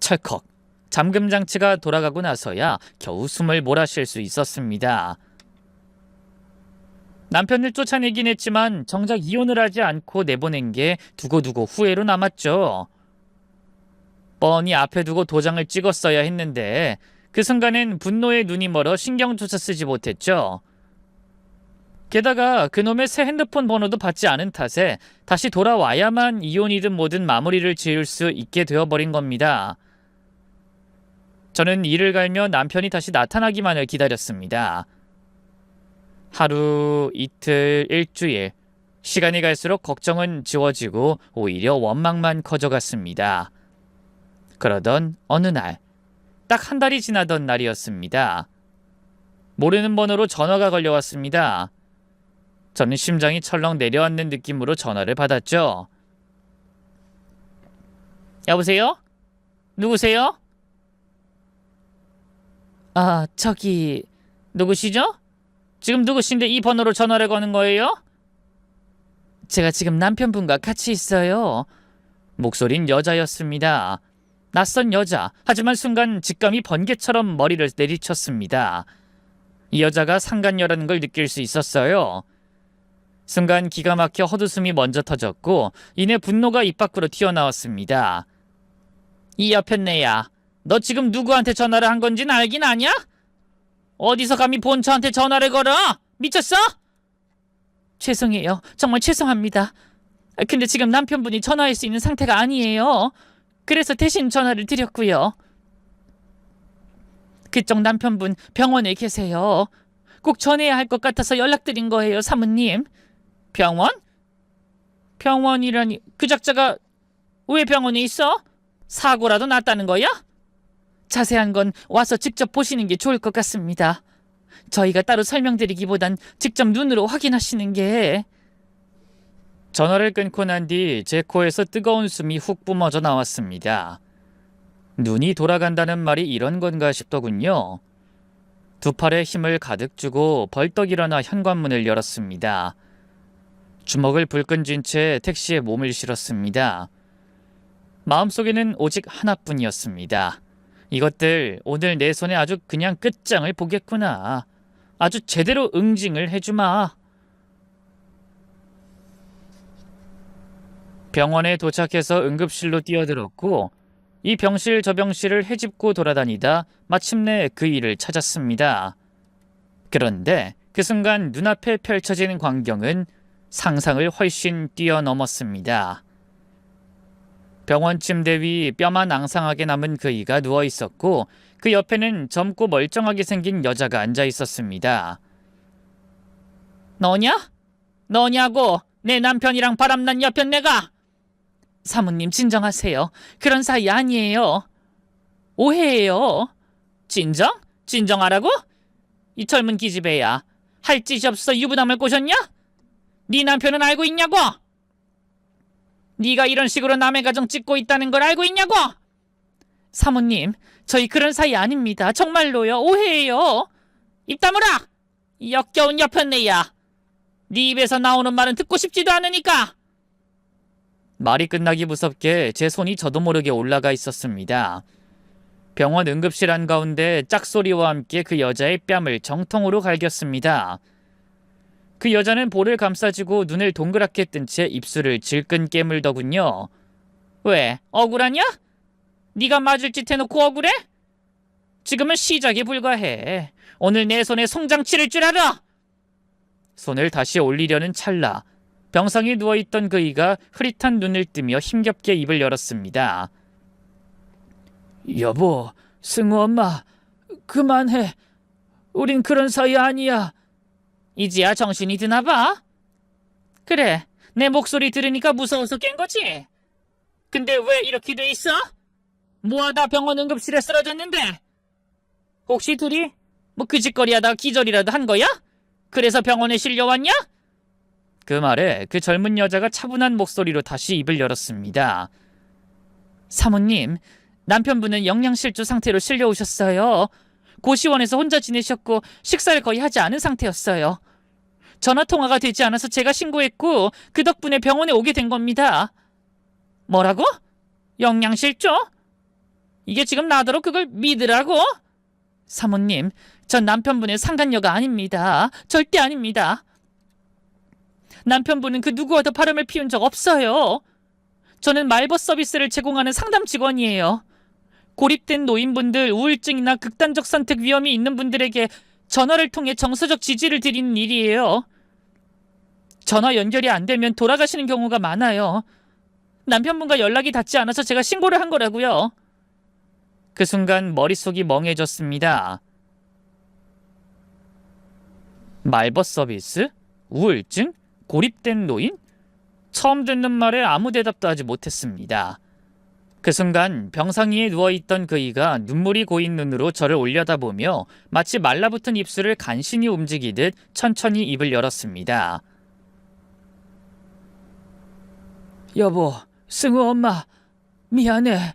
A: 철컥. 잠금 장치가 돌아가고 나서야 겨우 숨을 몰아쉴 수 있었습니다. 남편을 쫓아내긴 했지만 정작 이혼을 하지 않고 내보낸 게 두고두고 후회로 남았죠. 뻔히 앞에 두고 도장을 찍었어야 했는데 그 순간엔 분노에 눈이 멀어 신경조차 쓰지 못했죠. 게다가 그놈의 새 핸드폰 번호도 받지 않은 탓에 다시 돌아와야만 이혼이든 뭐든 마무리를 지을 수 있게 되어버린 겁니다. 저는 이를 갈며 남편이 다시 나타나기만을 기다렸습니다. 하루, 이틀, 일주일. 시간이 갈수록 걱정은 지워지고 오히려 원망만 커져갔습니다. 그러던 어느 날, 딱 한 달이 지나던 날이었습니다. 모르는 번호로 전화가 걸려왔습니다. 저는 심장이 철렁 내려앉는 느낌으로 전화를 받았죠. 여보세요? 누구세요? 저기 누구시죠? 지금 누구신데 이 번호로 전화를 거는 거예요? 제가 지금 남편분과 같이 있어요. 목소린 여자였습니다. 낯선 여자, 하지만 순간 직감이 번개처럼 머리를 내리쳤습니다. 이 여자가 상간녀라는 걸 느낄 수 있었어요. 순간 기가 막혀 헛웃음이 먼저 터졌고 이내 분노가 입 밖으로 튀어나왔습니다. 이 여편네야, 너 지금 누구한테 전화를 한 건지는 알긴 아냐? 어디서 감히 본처한테 전화를 걸어? 미쳤어? 죄송해요. 정말 죄송합니다. 근데 지금 남편분이 전화할 수 있는 상태가 아니에요. 그래서 대신 전화를 드렸고요. 그쪽 남편분 병원에 계세요. 꼭 전해야 할 것 같아서 연락드린 거예요, 사모님. 병원? 병원이라니, 그 작자가 왜 병원에 있어? 사고라도 났다는 거야? 자세한 건 와서 직접 보시는 게 좋을 것 같습니다. 저희가 따로 설명드리기보단 직접 눈으로 확인하시는 게... 전화를 끊고 난 뒤 제 코에서 뜨거운 숨이 훅 뿜어져 나왔습니다. 눈이 돌아간다는 말이 이런 건가 싶더군요. 두 팔에 힘을 가득 주고 벌떡 일어나 현관문을 열었습니다. 주먹을 불끈 쥔 채 택시에 몸을 실었습니다. 마음속에는 오직 하나뿐이었습니다. 이것들 오늘 내 손에 아주 그냥 끝장을 보겠구나. 아주 제대로 응징을 해주마. 병원에 도착해서 응급실로 뛰어들었고 이 병실 저 병실을 헤집고 돌아다니다 마침내 그 일을 찾았습니다. 그런데 그 순간 눈앞에 펼쳐지는 광경은 상상을 훨씬 뛰어넘었습니다. 병원 침대 위 뼈만 앙상하게 남은 그이가 누워 있었고 그 옆에는 젊고 멀쩡하게 생긴 여자가 앉아 있었습니다. 너냐? 너냐고 내 남편이랑 바람난 여편 내가? 사모님 진정하세요. 그런 사이 아니에요. 오해예요. 진정? 진정하라고? 이 젊은 기집애야. 할 짓이 없어 유부남을 꼬셨냐? 네 남편은 알고 있냐고? 네가 이런 식으로 남의 가정 찍고 있다는 걸 알고 있냐고? 사모님, 저희 그런 사이 아닙니다. 정말로요. 오해예요. 입 다물어! 이 역겨운 여편네야. 네 입에서 나오는 말은 듣고 싶지도 않으니까. 말이 끝나기 무섭게 제 손이 저도 모르게 올라가 있었습니다. 병원 응급실 한가운데 짝소리와 함께 그 여자의 뺨을 정통으로 갈겼습니다. 그 여자는 볼을 감싸쥐고 눈을 동그랗게 뜬 채 입술을 질끈 깨물더군요. 왜? 억울하냐? 네가 맞을 짓 해놓고 억울해? 지금은 시작에 불과해. 오늘 내 손에 송장 치를 줄 알아? 손을 다시 올리려는 찰나 병상에 누워있던 그이가 흐릿한 눈을 뜨며 힘겹게 입을 열었습니다. 여보, 승우 엄마, 그만해. 우린 그런 사이 아니야. 이제야 정신이 드나 봐? 그래, 내 목소리 들으니까 무서워서 깬 거지? 근데 왜 이렇게 돼 있어? 뭐하다 병원 응급실에 쓰러졌는데? 혹시 둘이 뭐 그 짓거리 하다 기절이라도 한 거야? 그래서 병원에 실려왔냐? 그 말에 그 젊은 여자가 차분한 목소리로 다시 입을 열었습니다. 사모님, 남편분은 영양실조 상태로 실려오셨어요. 고시원에서 혼자 지내셨고 식사를 거의 하지 않은 상태였어요. 전화통화가 되지 않아서 제가 신고했고 그 덕분에 병원에 오게 된 겁니다. 뭐라고? 영양실조? 이게 지금 나더러 그걸 믿으라고? 사모님, 전 남편분의 상간녀가 아닙니다. 절대 아닙니다. 남편분은 그 누구와도 바람을 피운 적 없어요. 저는 말벗 서비스를 제공하는 상담 직원이에요. 고립된 노인분들, 우울증이나 극단적 선택 위험이 있는 분들에게 전화를 통해 정서적 지지를 드리는 일이에요. 전화 연결이 안 되면 돌아가시는 경우가 많아요. 남편분과 연락이 닿지 않아서 제가 신고를 한 거라고요. 그 순간 머릿속이 멍해졌습니다. 말벗 서비스? 우울증? 고립된 노인? 처음 듣는 말에 아무 대답도 하지 못했습니다. 그 순간 병상 위에 누워있던 그이가 눈물이 고인 눈으로 저를 올려다보며 마치 말라붙은 입술을 간신히 움직이듯 천천히 입을 열었습니다. 여보, 승우 엄마, 미안해.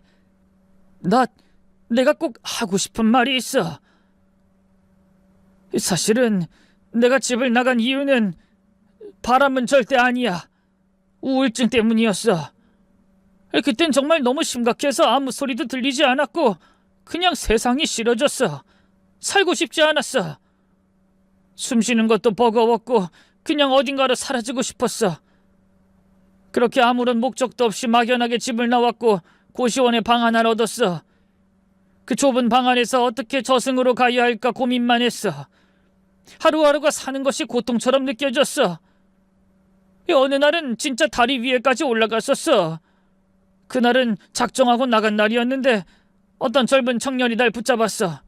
A: 내가 꼭 하고 싶은 말이 있어. 사실은 내가 집을 나간 이유는 바람은 절대 아니야. 우울증 때문이었어. 그땐 정말 너무 심각해서 아무 소리도 들리지 않았고 그냥 세상이 싫어졌어. 살고 싶지 않았어. 숨 쉬는 것도 버거웠고 그냥 어딘가로 사라지고 싶었어. 그렇게 아무런 목적도 없이 막연하게 집을 나왔고 고시원에 방 하나를 얻었어. 그 좁은 방 안에서 어떻게 저승으로 가야 할까 고민만 했어. 하루하루가 사는 것이 고통처럼 느껴졌어. 어느 날은 진짜 다리 위에까지 올라갔었어. 그날은 작정하고 나간 날이었는데 어떤 젊은 청년이 날 붙잡았어.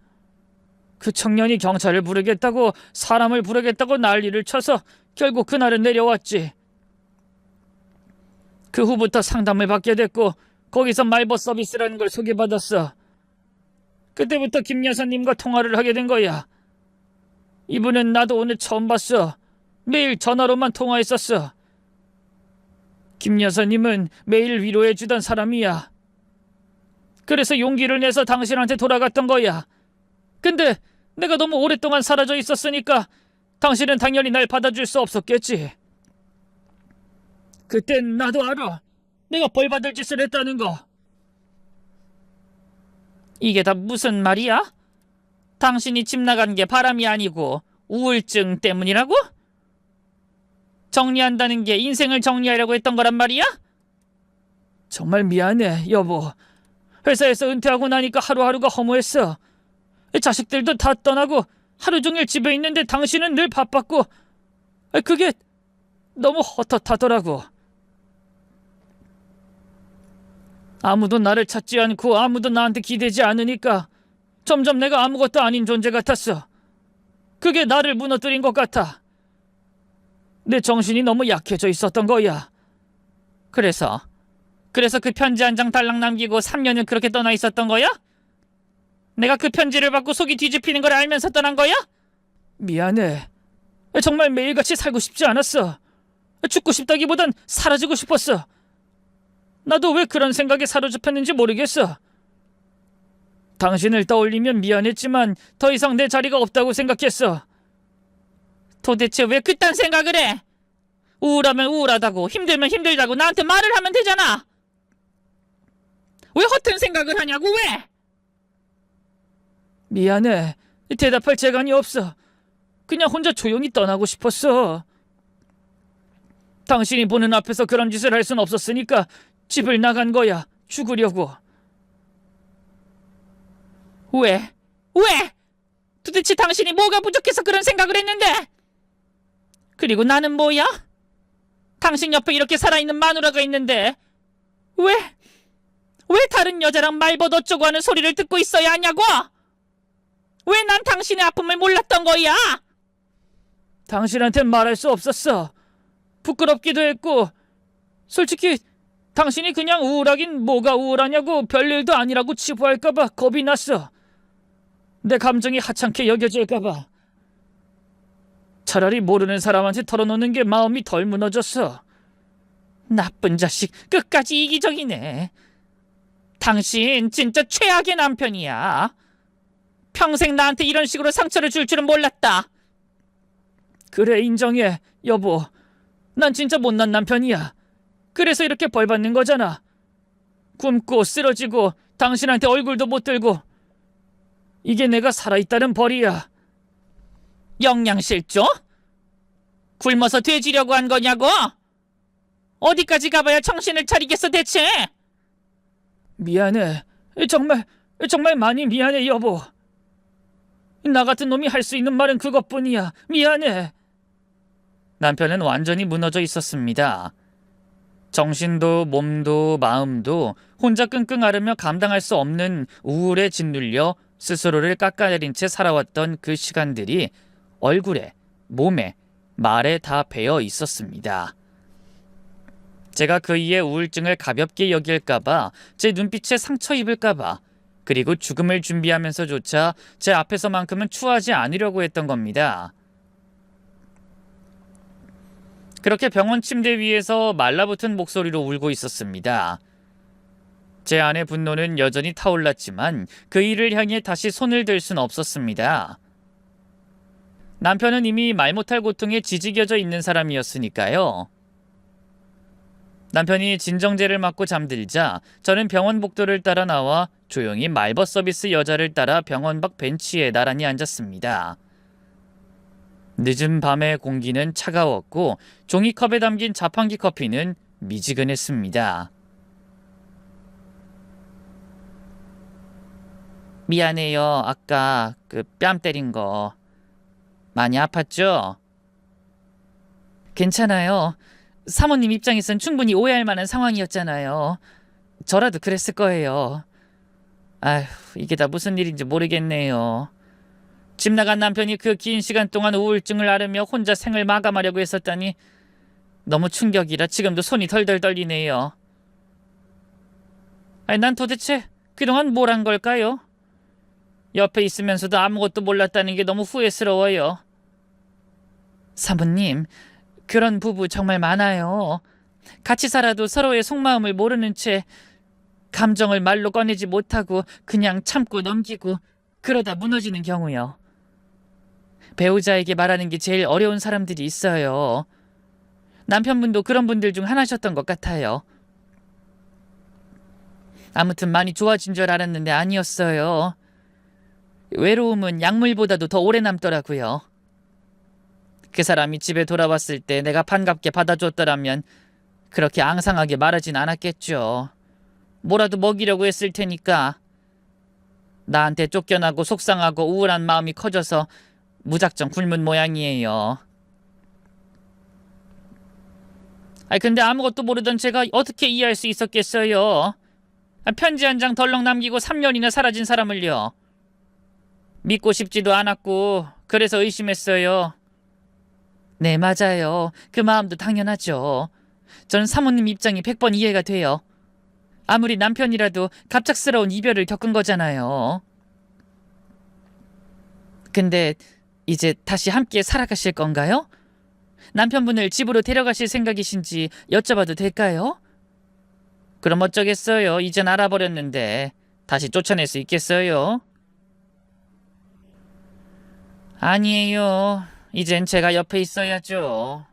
A: 그 청년이 경찰을 부르겠다고 사람을 부르겠다고 난리를 쳐서 결국 그날은 내려왔지. 그 후부터 상담을 받게 됐고 거기서 말버 서비스라는 걸 소개받았어. 그때부터 김 여사님과 통화를 하게 된 거야. 이분은 나도 오늘 처음 봤어. 매일 전화로만 통화했었어. 김 여사님은 매일 위로해주던 사람이야. 그래서 용기를 내서 당신한테 돌아갔던 거야. 근데 내가 너무 오랫동안 사라져 있었으니까 당신은 당연히 날 받아줄 수 없었겠지. 그땐 나도 알아. 내가 벌 받을 짓을 했다는 거. 이게 다 무슨 말이야? 당신이 집 나간 게 바람이 아니고 우울증 때문이라고? 정리한다는 게 인생을 정리하려고 했던 거란 말이야? 정말 미안해, 여보. 회사에서 은퇴하고 나니까 하루하루가 허무했어. 자식들도 다 떠나고 하루 종일 집에 있는데 당신은 늘 바빴고 그게 너무 헛헛하더라고. 아무도 나를 찾지 않고 아무도 나한테 기대지 않으니까 점점 내가 아무것도 아닌 존재 같았어. 그게 나를 무너뜨린 것 같아. 내 정신이 너무 약해져 있었던 거야. 그래서 그 편지 한 장 달랑 남기고 3년을 그렇게 떠나 있었던 거야? 내가 그 편지를 받고 속이 뒤집히는 걸 알면서 떠난 거야? 미안해. 정말 매일같이 살고 싶지 않았어. 죽고 싶다기보단 사라지고 싶었어. 나도 왜 그런 생각에 사로잡혔는지 모르겠어. 당신을 떠올리면 미안했지만 더 이상 내 자리가 없다고 생각했어. 도대체 왜 그딴 생각을 해? 우울하면 우울하다고, 힘들면 힘들다고 나한테 말을 하면 되잖아. 왜 허튼 생각을 하냐고, 왜? 미안해. 대답할 재간이 없어. 그냥 혼자 조용히 떠나고 싶었어. 당신이 보는 앞에서 그런 짓을 할 순 없었으니까 집을 나간 거야. 죽으려고. 왜? 도대체 당신이 뭐가 부족해서 그런 생각을 했는데? 그리고 나는 뭐야? 당신 옆에 이렇게 살아있는 마누라가 있는데 왜 다른 여자랑 말벗 어쩌고 하는 소리를 듣고 있어야 하냐고? 왜 난 당신의 아픔을 몰랐던 거야? 당신한텐 말할 수 없었어. 부끄럽기도 했고 솔직히 당신이 그냥 우울하긴 뭐가 우울하냐고 별일도 아니라고 치부할까봐 겁이 났어. 내 감정이 하찮게 여겨질까봐. 차라리 모르는 사람한테 털어놓는 게 마음이 덜 무너졌어. 나쁜 자식, 끝까지 이기적이네. 당신 진짜 최악의 남편이야. 평생 나한테 이런 식으로 상처를 줄 줄은 몰랐다. 그래, 인정해, 여보. 난 진짜 못난 남편이야. 그래서 이렇게 벌 받는 거잖아. 굶고 쓰러지고 당신한테 얼굴도 못 들고. 이게 내가 살아있다는 벌이야. 영양실조? 굶어서 돼지려고 한 거냐고? 어디까지 가봐야 정신을 차리겠어 대체? 미안해. 정말 많이 미안해, 여보. 나 같은 놈이 할 수 있는 말은 그것뿐이야. 미안해. 남편은 완전히 무너져 있었습니다. 정신도 몸도 마음도 혼자 끙끙 앓으며 감당할 수 없는 우울에 짓눌려 스스로를 깎아내린 채 살아왔던 그 시간들이 얼굴에, 몸에, 말에 다 배어 있었습니다. 제가 그이의 우울증을 가볍게 여길까봐, 제 눈빛에 상처 입을까봐, 그리고 죽음을 준비하면서조차 제 앞에서만큼은 추하지 않으려고 했던 겁니다. 그렇게 병원 침대 위에서 말라붙은 목소리로 울고 있었습니다. 제 안의 분노는 여전히 타올랐지만 그 일을 향해 다시 손을 들 순 없었습니다. 남편은 이미 말 못할 고통에 지지겨져 있는 사람이었으니까요. 남편이 진정제를 맞고 잠들자 저는 병원 복도를 따라 나와 조용히 말벗 서비스 여자를 따라 병원 밖 벤치에 나란히 앉았습니다. 늦은 밤의 공기는 차가웠고 종이컵에 담긴 자판기 커피는 미지근했습니다. 미안해요. 아까 그 뺨 때린 거 많이 아팠죠? 괜찮아요. 사모님 입장에선 충분히 오해할 만한 상황이었잖아요. 저라도 그랬을 거예요. 아휴, 이게 다 무슨 일인지 모르겠네요. 집 나간 남편이 그 긴 시간 동안 우울증을 앓으며 혼자 생을 마감하려고 했었다니 너무 충격이라 지금도 손이 덜덜 떨리네요. 아니, 난 도대체 그동안 뭘 한 걸까요? 옆에 있으면서도 아무것도 몰랐다는 게 너무 후회스러워요. 사모님, 그런 부부 정말 많아요. 같이 살아도 서로의 속마음을 모르는 채 감정을 말로 꺼내지 못하고 그냥 참고 넘기고 그러다 무너지는 경우요. 배우자에게 말하는 게 제일 어려운 사람들이 있어요. 남편분도 그런 분들 중 하나셨던 것 같아요. 아무튼 많이 좋아진 줄 알았는데 아니었어요. 외로움은 약물보다도 더 오래 남더라고요. 그 사람이 집에 돌아왔을 때 내가 반갑게 받아줬더라면 그렇게 앙상하게 말하진 않았겠죠. 뭐라도 먹이려고 했을 테니까. 나한테 쫓겨나고 속상하고 우울한 마음이 커져서 무작정 굶은 모양이에요. 근데 아무것도 모르던 제가 어떻게 이해할 수 있었겠어요. 편지 한 장 덜렁 남기고 3년이나 사라진 사람을요. 믿고 싶지도 않았고 그래서 의심했어요. 네, 맞아요. 그 마음도 당연하죠. 전 사모님 입장이 100번 이해가 돼요. 아무리 남편이라도 갑작스러운 이별을 겪은 거잖아요. 근데 이제 다시 함께 살아가실 건가요? 남편분을 집으로 데려가실 생각이신지 여쭤봐도 될까요? 그럼 어쩌겠어요. 이젠 알아버렸는데 다시 쫓아낼 수 있겠어요? 아니에요. 이젠 제가 옆에 있어야죠.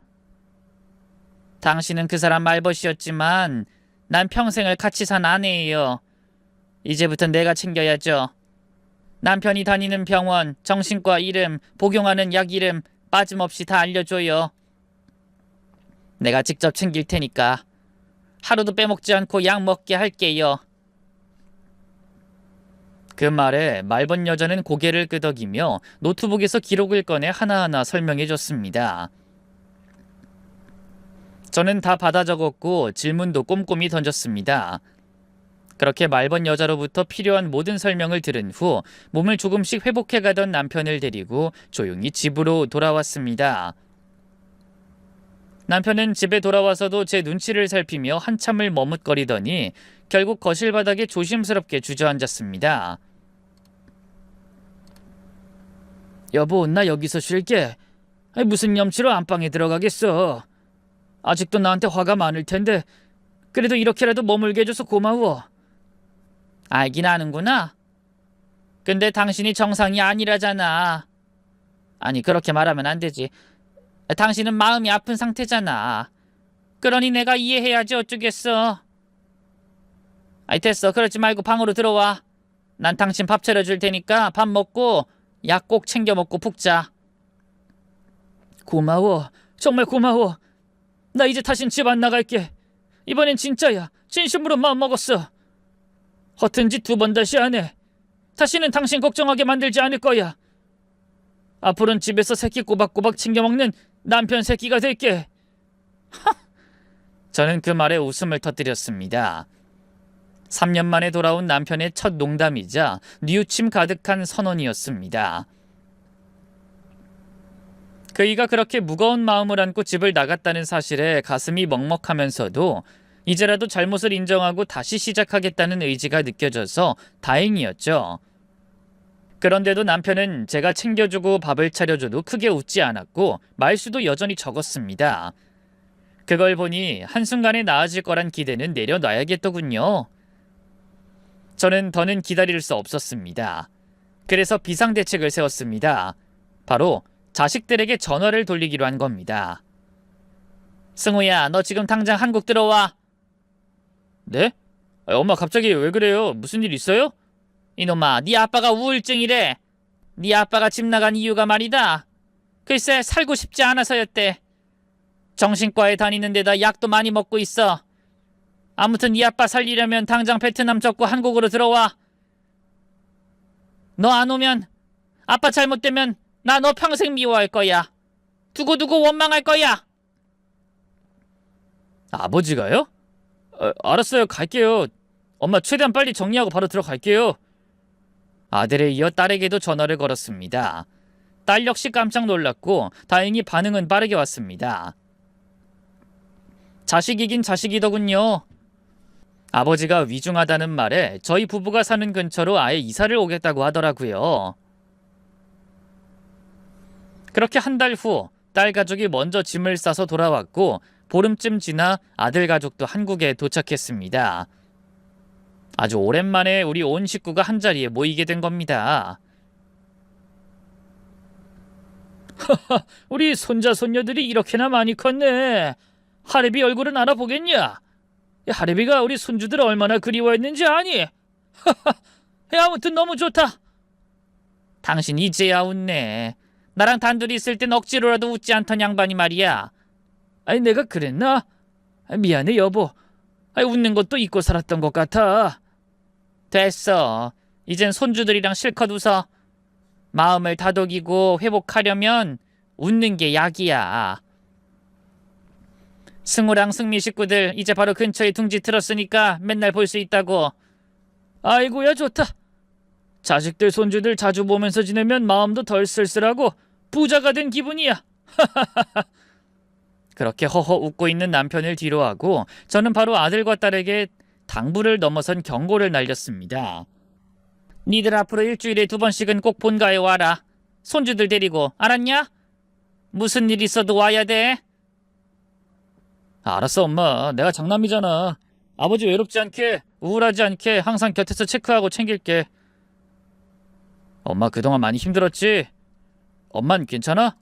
A: 당신은 그 사람 말벗이었지만 난 평생을 같이 산 아내예요. 이제부터 내가 챙겨야죠. 남편이 다니는 병원, 정신과 이름, 복용하는 약 이름 빠짐없이 다 알려줘요. 내가 직접 챙길 테니까 하루도 빼먹지 않고 약 먹게 할게요. 그 말에 말벗 여자는 고개를 끄덕이며 노트북에서 기록을 꺼내 하나하나 설명해줬습니다. 저는 다 받아 적었고 질문도 꼼꼼히 던졌습니다. 그렇게 말벗 여자로부터 필요한 모든 설명을 들은 후 몸을 조금씩 회복해가던 남편을 데리고 조용히 집으로 돌아왔습니다. 남편은 집에 돌아와서도 제 눈치를 살피며 한참을 머뭇거리더니 결국 거실 바닥에 조심스럽게 주저앉았습니다. 여보, 나 여기서 쉴게. 무슨 염치로 안방에 들어가겠어. 아직도 나한테 화가 많을 텐데 그래도 이렇게라도 머물게 해줘서 고마워. 알긴 아는구나. 근데 당신이 정상이 아니라잖아. 아니, 그렇게 말하면 안 되지. 당신은 마음이 아픈 상태잖아. 그러니 내가 이해해야지 어쩌겠어. 됐어. 그러지 말고 방으로 들어와. 난 당신 밥 차려줄 테니까 밥 먹고 약 꼭 챙겨 먹고 푹 자. 고마워. 정말 고마워. 나 이제 다신 집 안 나갈게. 이번엔 진짜야. 진심으로 마음먹었어. 허튼 짓 2번 다시 안 해. 다시는 당신 걱정하게 만들지 않을 거야. 앞으로는 집에서 새끼 꼬박꼬박 챙겨 먹는 남편 새끼가 될게. 저는 그 말에 웃음을 터뜨렸습니다. 3년 만에 돌아온 남편의 첫 농담이자 뉘우침 가득한 선언이었습니다. 그이가 그렇게 무거운 마음을 안고 집을 나갔다는 사실에 가슴이 먹먹하면서도 이제라도 잘못을 인정하고 다시 시작하겠다는 의지가 느껴져서 다행이었죠. 그런데도 남편은 제가 챙겨주고 밥을 차려줘도 크게 웃지 않았고 말수도 여전히 적었습니다. 그걸 보니 한순간에 나아질 거란 기대는 내려놔야겠더군요. 저는 더는 기다릴 수 없었습니다. 그래서 비상대책을 세웠습니다. 바로 자식들에게 전화를 돌리기로 한 겁니다. 승우야, 너 지금 당장 한국 들어와. 네? 엄마 갑자기 왜 그래요? 무슨 일 있어요? 이놈아, 네 아빠가 우울증이래. 네 아빠가 집 나간 이유가 말이다. 글쎄 살고 싶지 않아서였대. 정신과에 다니는 데다 약도 많이 먹고 있어. 아무튼 네 아빠 살리려면 당장 베트남 접고 한국으로 들어와. 너 안 오면 아빠 잘못되면 나 너 평생 미워할 거야. 두고두고 원망할 거야. 아버지가요? 알았어요. 갈게요. 엄마 최대한 빨리 정리하고 바로 들어갈게요. 아들에 이어 딸에게도 전화를 걸었습니다. 딸 역시 깜짝 놀랐고 다행히 반응은 빠르게 왔습니다. 자식이긴 자식이더군요. 아버지가 위중하다는 말에 저희 부부가 사는 근처로 아예 이사를 오겠다고 하더라고요. 그렇게 한 달 후 딸 가족이 먼저 짐을 싸서 돌아왔고 보름쯤 지나 아들 가족도 한국에 도착했습니다. 아주 오랜만에 우리 온 식구가 한자리에 모이게 된 겁니다. 우리 손자 손녀들이 이렇게나 많이 컸네. 하레비 얼굴은 알아보겠냐? 하레비가 우리 손주들 얼마나 그리워했는지 아니? 아무튼 너무 좋다. 당신 이제야 웃네. 나랑 단둘이 있을 땐 억지로라도 웃지 않던 양반이 말이야. 아니 내가 그랬나? 미안해 여보. 웃는 것도 잊고 살았던 것 같아. 됐어. 이젠 손주들이랑 실컷 웃어. 마음을 다독이고 회복하려면 웃는 게 약이야. 승우랑 승미 식구들 이제 바로 근처에 둥지 틀었으니까 맨날 볼 수 있다고. 아이고야 좋다. 자식들 손주들 자주 보면서 지내면 마음도 덜 쓸쓸하고 부자가 된 기분이야. 그렇게 허허 웃고 있는 남편을 뒤로하고 저는 바로 아들과 딸에게 당부를 넘어선 경고를 날렸습니다. 니들 앞으로 일주일에 2번씩은 꼭 본가에 와라. 손주들 데리고, 알았냐? 무슨 일 있어도 와야 돼. 알았어 엄마. 내가 장남이잖아. 아버지 외롭지 않게 우울하지 않게 항상 곁에서 체크하고 챙길게. 엄마 그동안 많이 힘들었지? 엄만 괜찮아?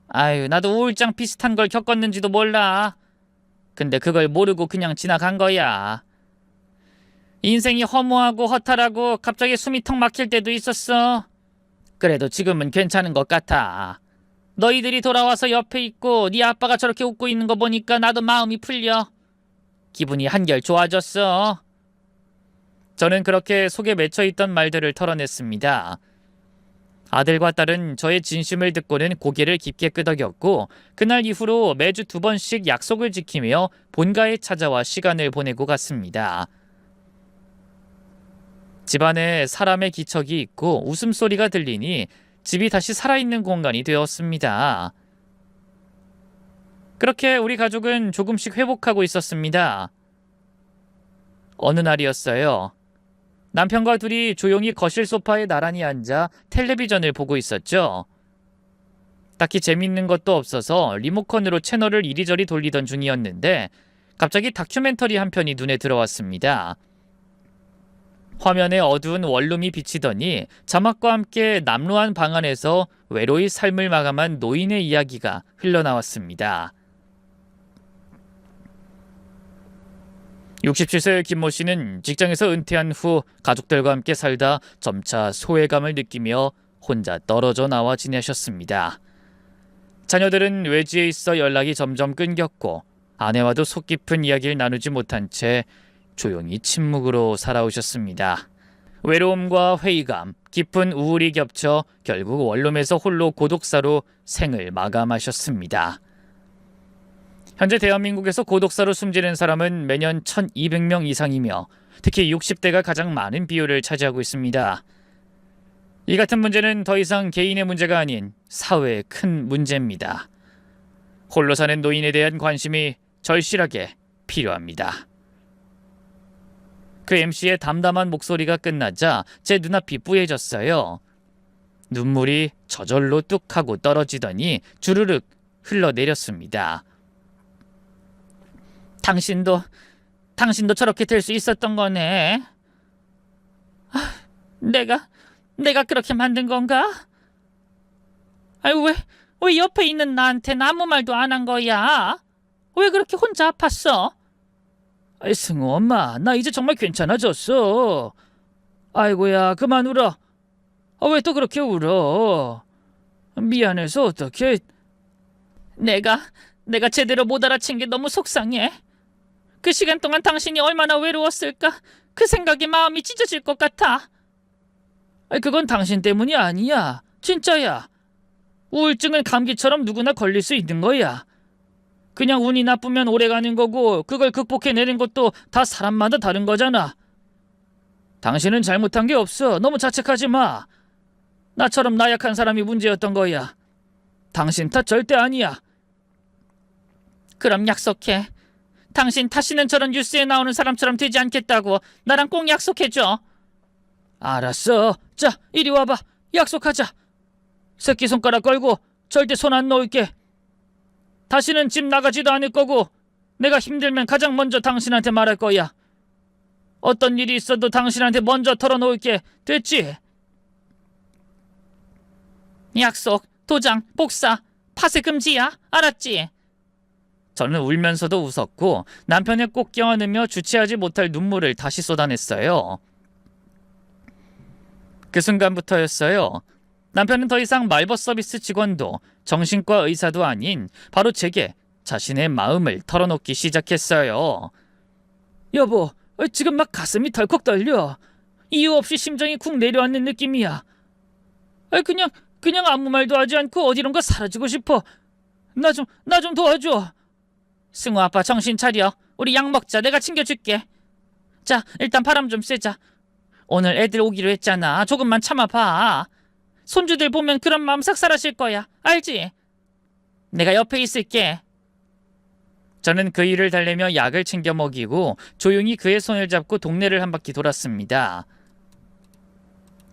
A: 아유 나도 우울증 비슷한 걸 겪었는지도 몰라. 근데 그걸 모르고 그냥 지나간 거야. 인생이 허무하고 허탈하고 갑자기 숨이 턱 막힐 때도 있었어. 그래도 지금은 괜찮은 것 같아. 너희들이 돌아와서 옆에 있고 네 아빠가 저렇게 웃고 있는 거 보니까 나도 마음이 풀려. 기분이 한결 좋아졌어. 저는 그렇게 속에 맺혀있던 말들을 털어냈습니다. 아들과 딸은 저의 진심을 듣고는 고개를 깊게 끄덕였고 그날 이후로 매주 2번씩 약속을 지키며 본가에 찾아와 시간을 보내고 갔습니다. 집안에 사람의 기척이 있고 웃음소리가 들리니 집이 다시 살아있는 공간이 되었습니다. 그렇게 우리 가족은 조금씩 회복하고 있었습니다. 어느 날이었어요. 남편과 둘이 조용히 거실 소파에 나란히 앉아 텔레비전을 보고 있었죠. 딱히 재밌는 것도 없어서 리모컨으로 채널을 이리저리 돌리던 중이었는데 갑자기 다큐멘터리 한 편이 눈에 들어왔습니다. 화면에 어두운 원룸이 비치더니 자막과 함께 남루한 방 안에서 외로이 삶을 마감한 노인의 이야기가 흘러나왔습니다. 67세의 김모 씨는 직장에서 은퇴한 후 가족들과 함께 살다 점차 소외감을 느끼며 혼자 떨어져 나와 지내셨습니다. 자녀들은 외지에 있어 연락이 점점 끊겼고 아내와도 속 깊은 이야기를 나누지 못한 채 조용히 침묵으로 살아오셨습니다. 외로움과 회의감, 깊은 우울이 겹쳐 결국 원룸에서 홀로 고독사로 생을 마감하셨습니다. 현재 대한민국에서 고독사로 숨지는 사람은 매년 1,200명 이상이며 특히 60대가 가장 많은 비율을 차지하고 있습니다. 이 같은 문제는 더 이상 개인의 문제가 아닌 사회의 큰 문제입니다. 홀로 사는 노인에 대한 관심이 절실하게 필요합니다. 그 MC의 담담한 목소리가 끝나자 제 눈앞이 뿌얘졌어요. 눈물이 저절로 뚝 하고 떨어지더니 주르륵 흘러내렸습니다. 당신도 저렇게 될 수 있었던 거네. 내가 그렇게 만든 건가? 아유, 왜 옆에 있는 나한테는 아무 말도 안 한 거야? 왜 그렇게 혼자 아팠어? 아이, 승우 엄마, 나 이제 정말 괜찮아졌어. 아이고야, 그만 울어. 왜 또 그렇게 울어? 미안해서 어떡해. 내가 제대로 못 알아챈 게 너무 속상해. 그 시간 동안 당신이 얼마나 외로웠을까? 그 생각에 마음이 찢어질 것 같아. 그건 당신 때문이 아니야. 진짜야. 우울증은 감기처럼 누구나 걸릴 수 있는 거야. 그냥 운이 나쁘면 오래 가는 거고 그걸 극복해내는 것도 다 사람마다 다른 거잖아. 당신은 잘못한 게 없어. 너무 자책하지 마. 나처럼 나약한 사람이 문제였던 거야. 당신 탓 절대 아니야. 그럼 약속해. 당신 다시는 저런 뉴스에 나오는 사람처럼 되지 않겠다고 나랑 꼭 약속해줘. 알았어. 자, 이리 와봐. 약속하자. 새끼손가락 걸고 절대 손 안 놓을게. 다시는 집 나가지도 않을 거고 내가 힘들면 가장 먼저 당신한테 말할 거야. 어떤 일이 있어도 당신한테 먼저 털어놓을게. 됐지? 약속, 도장, 복사, 파쇄 금지야. 알았지? 저는 울면서도 웃었고 남편을 꼭 껴안으며 주체하지 못할 눈물을 다시 쏟아냈어요. 그 순간부터였어요. 남편은 더 이상 말벗 서비스 직원도 정신과 의사도 아닌 바로 제게 자신의 마음을 털어놓기 시작했어요. 여보, 지금 막 가슴이 덜컥 떨려. 이유 없이 심장이 쿵 내려앉는 느낌이야. 그냥 아무 말도 하지 않고 어디론가 사라지고 싶어. 나 좀 도와줘. 승우 아빠 정신 차려. 우리 약 먹자. 내가 챙겨줄게. 자, 일단 바람 좀 쐬자. 오늘 애들 오기로 했잖아. 조금만 참아봐. 손주들 보면 그런 마음 싹 사라질 거야. 알지? 내가 옆에 있을게. 저는 그 일을 달래며 약을 챙겨 먹이고 조용히 그의 손을 잡고 동네를 한 바퀴 돌았습니다.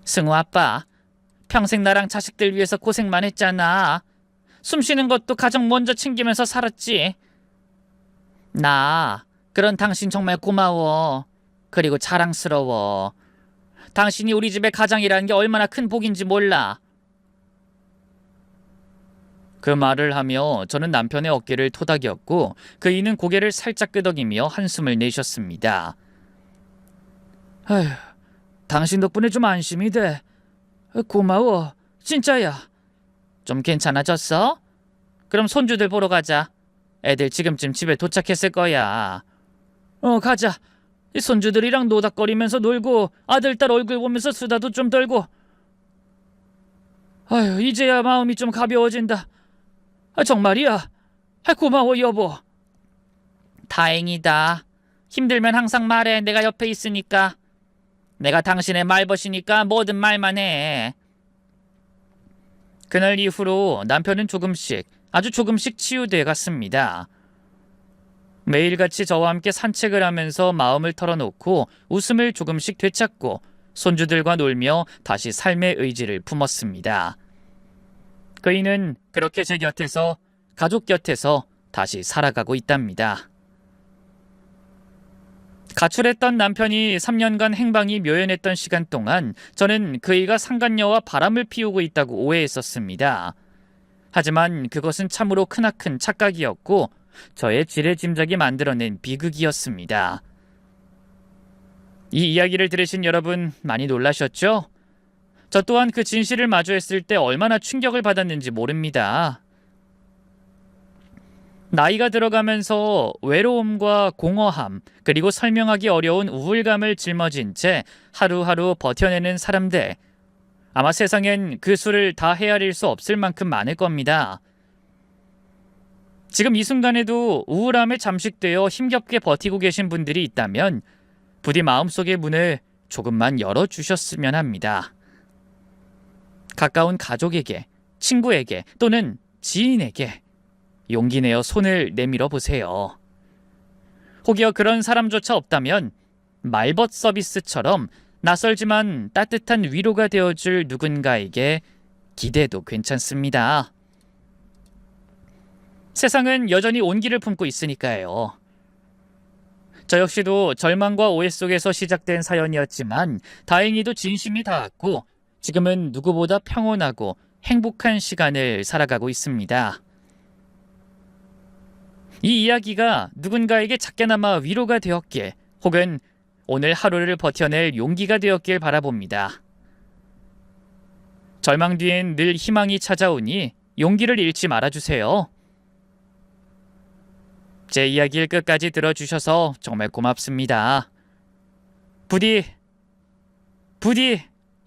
A: 승우 아빠, 평생 나랑 자식들 위해서 고생만 했잖아. 숨 쉬는 것도 가정 먼저 챙기면서 살았지. 그런 당신 정말 고마워. 그리고 자랑스러워. 당신이 우리 집의 가장이라는 게 얼마나 큰 복인지 몰라. 그 말을 하며 저는 남편의 어깨를 토닥였고 그이는 고개를 살짝 끄덕이며 한숨을 내셨습니다. 아휴, 당신 덕분에 좀 안심이 돼. 고마워. 진짜야. 좀 괜찮아졌어? 그럼 손주들 보러 가자. 애들 지금쯤 집에 도착했을 거야. 가자. 손주들이랑 노닥거리면서 놀고 아들, 딸 얼굴 보면서 수다도 좀 떨고. 아휴, 이제야 마음이 좀 가벼워진다. 정말이야. 고마워, 여보. 다행이다. 힘들면 항상 말해. 내가 옆에 있으니까. 내가 당신의 말벗이니까 뭐든 말만 해. 그날 이후로 남편은 아주 조금씩 치유돼 갔습니다. 매일같이 저와 함께 산책을 하면서 마음을 털어놓고 웃음을 조금씩 되찾고 손주들과 놀며 다시 삶의 의지를 품었습니다. 그이는 그렇게 제 곁에서, 가족 곁에서 다시 살아가고 있답니다. 가출했던 남편이 3년간 행방이 묘연했던 시간 동안 저는 그이가 상간녀와 바람을 피우고 있다고 오해했었습니다. 하지만 그것은 참으로 크나큰 착각이었고 저의 지레짐작이 만들어낸 비극이었습니다. 이 이야기를 들으신 여러분 많이 놀라셨죠? 저 또한 그 진실을 마주했을 때 얼마나 충격을 받았는지 모릅니다. 나이가 들어가면서 외로움과 공허함, 그리고 설명하기 어려운 우울감을 짊어진 채 하루하루 버텨내는 사람들, 아마 세상엔 그 수를 다 헤아릴 수 없을 만큼 많을 겁니다. 지금 이 순간에도 우울함에 잠식되어 힘겹게 버티고 계신 분들이 있다면 부디 마음속의 문을 조금만 열어주셨으면 합니다. 가까운 가족에게, 친구에게 또는 지인에게 용기 내어 손을 내밀어 보세요. 혹여 그런 사람조차 없다면 말벗 서비스처럼 낯설지만 따뜻한 위로가 되어줄 누군가에게 기대도 괜찮습니다. 세상은 여전히 온기를 품고 있으니까요. 저 역시도 절망과 오해 속에서 시작된 사연이었지만 다행히도 진심이 닿았고 지금은 누구보다 평온하고 행복한 시간을 살아가고 있습니다. 이 이야기가 누군가에게 작게나마 위로가 되었길, 혹은 오늘 하루를 버텨낼 용기가 되었길 바라봅니다. 절망 뒤엔 늘 희망이 찾아오니 용기를 잃지 말아주세요. 제 이야기를 끝까지 들어주셔서 정말 고맙습니다. 부디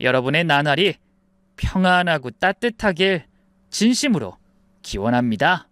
A: 여러분의 나날이 평안하고 따뜻하길 진심으로 기원합니다.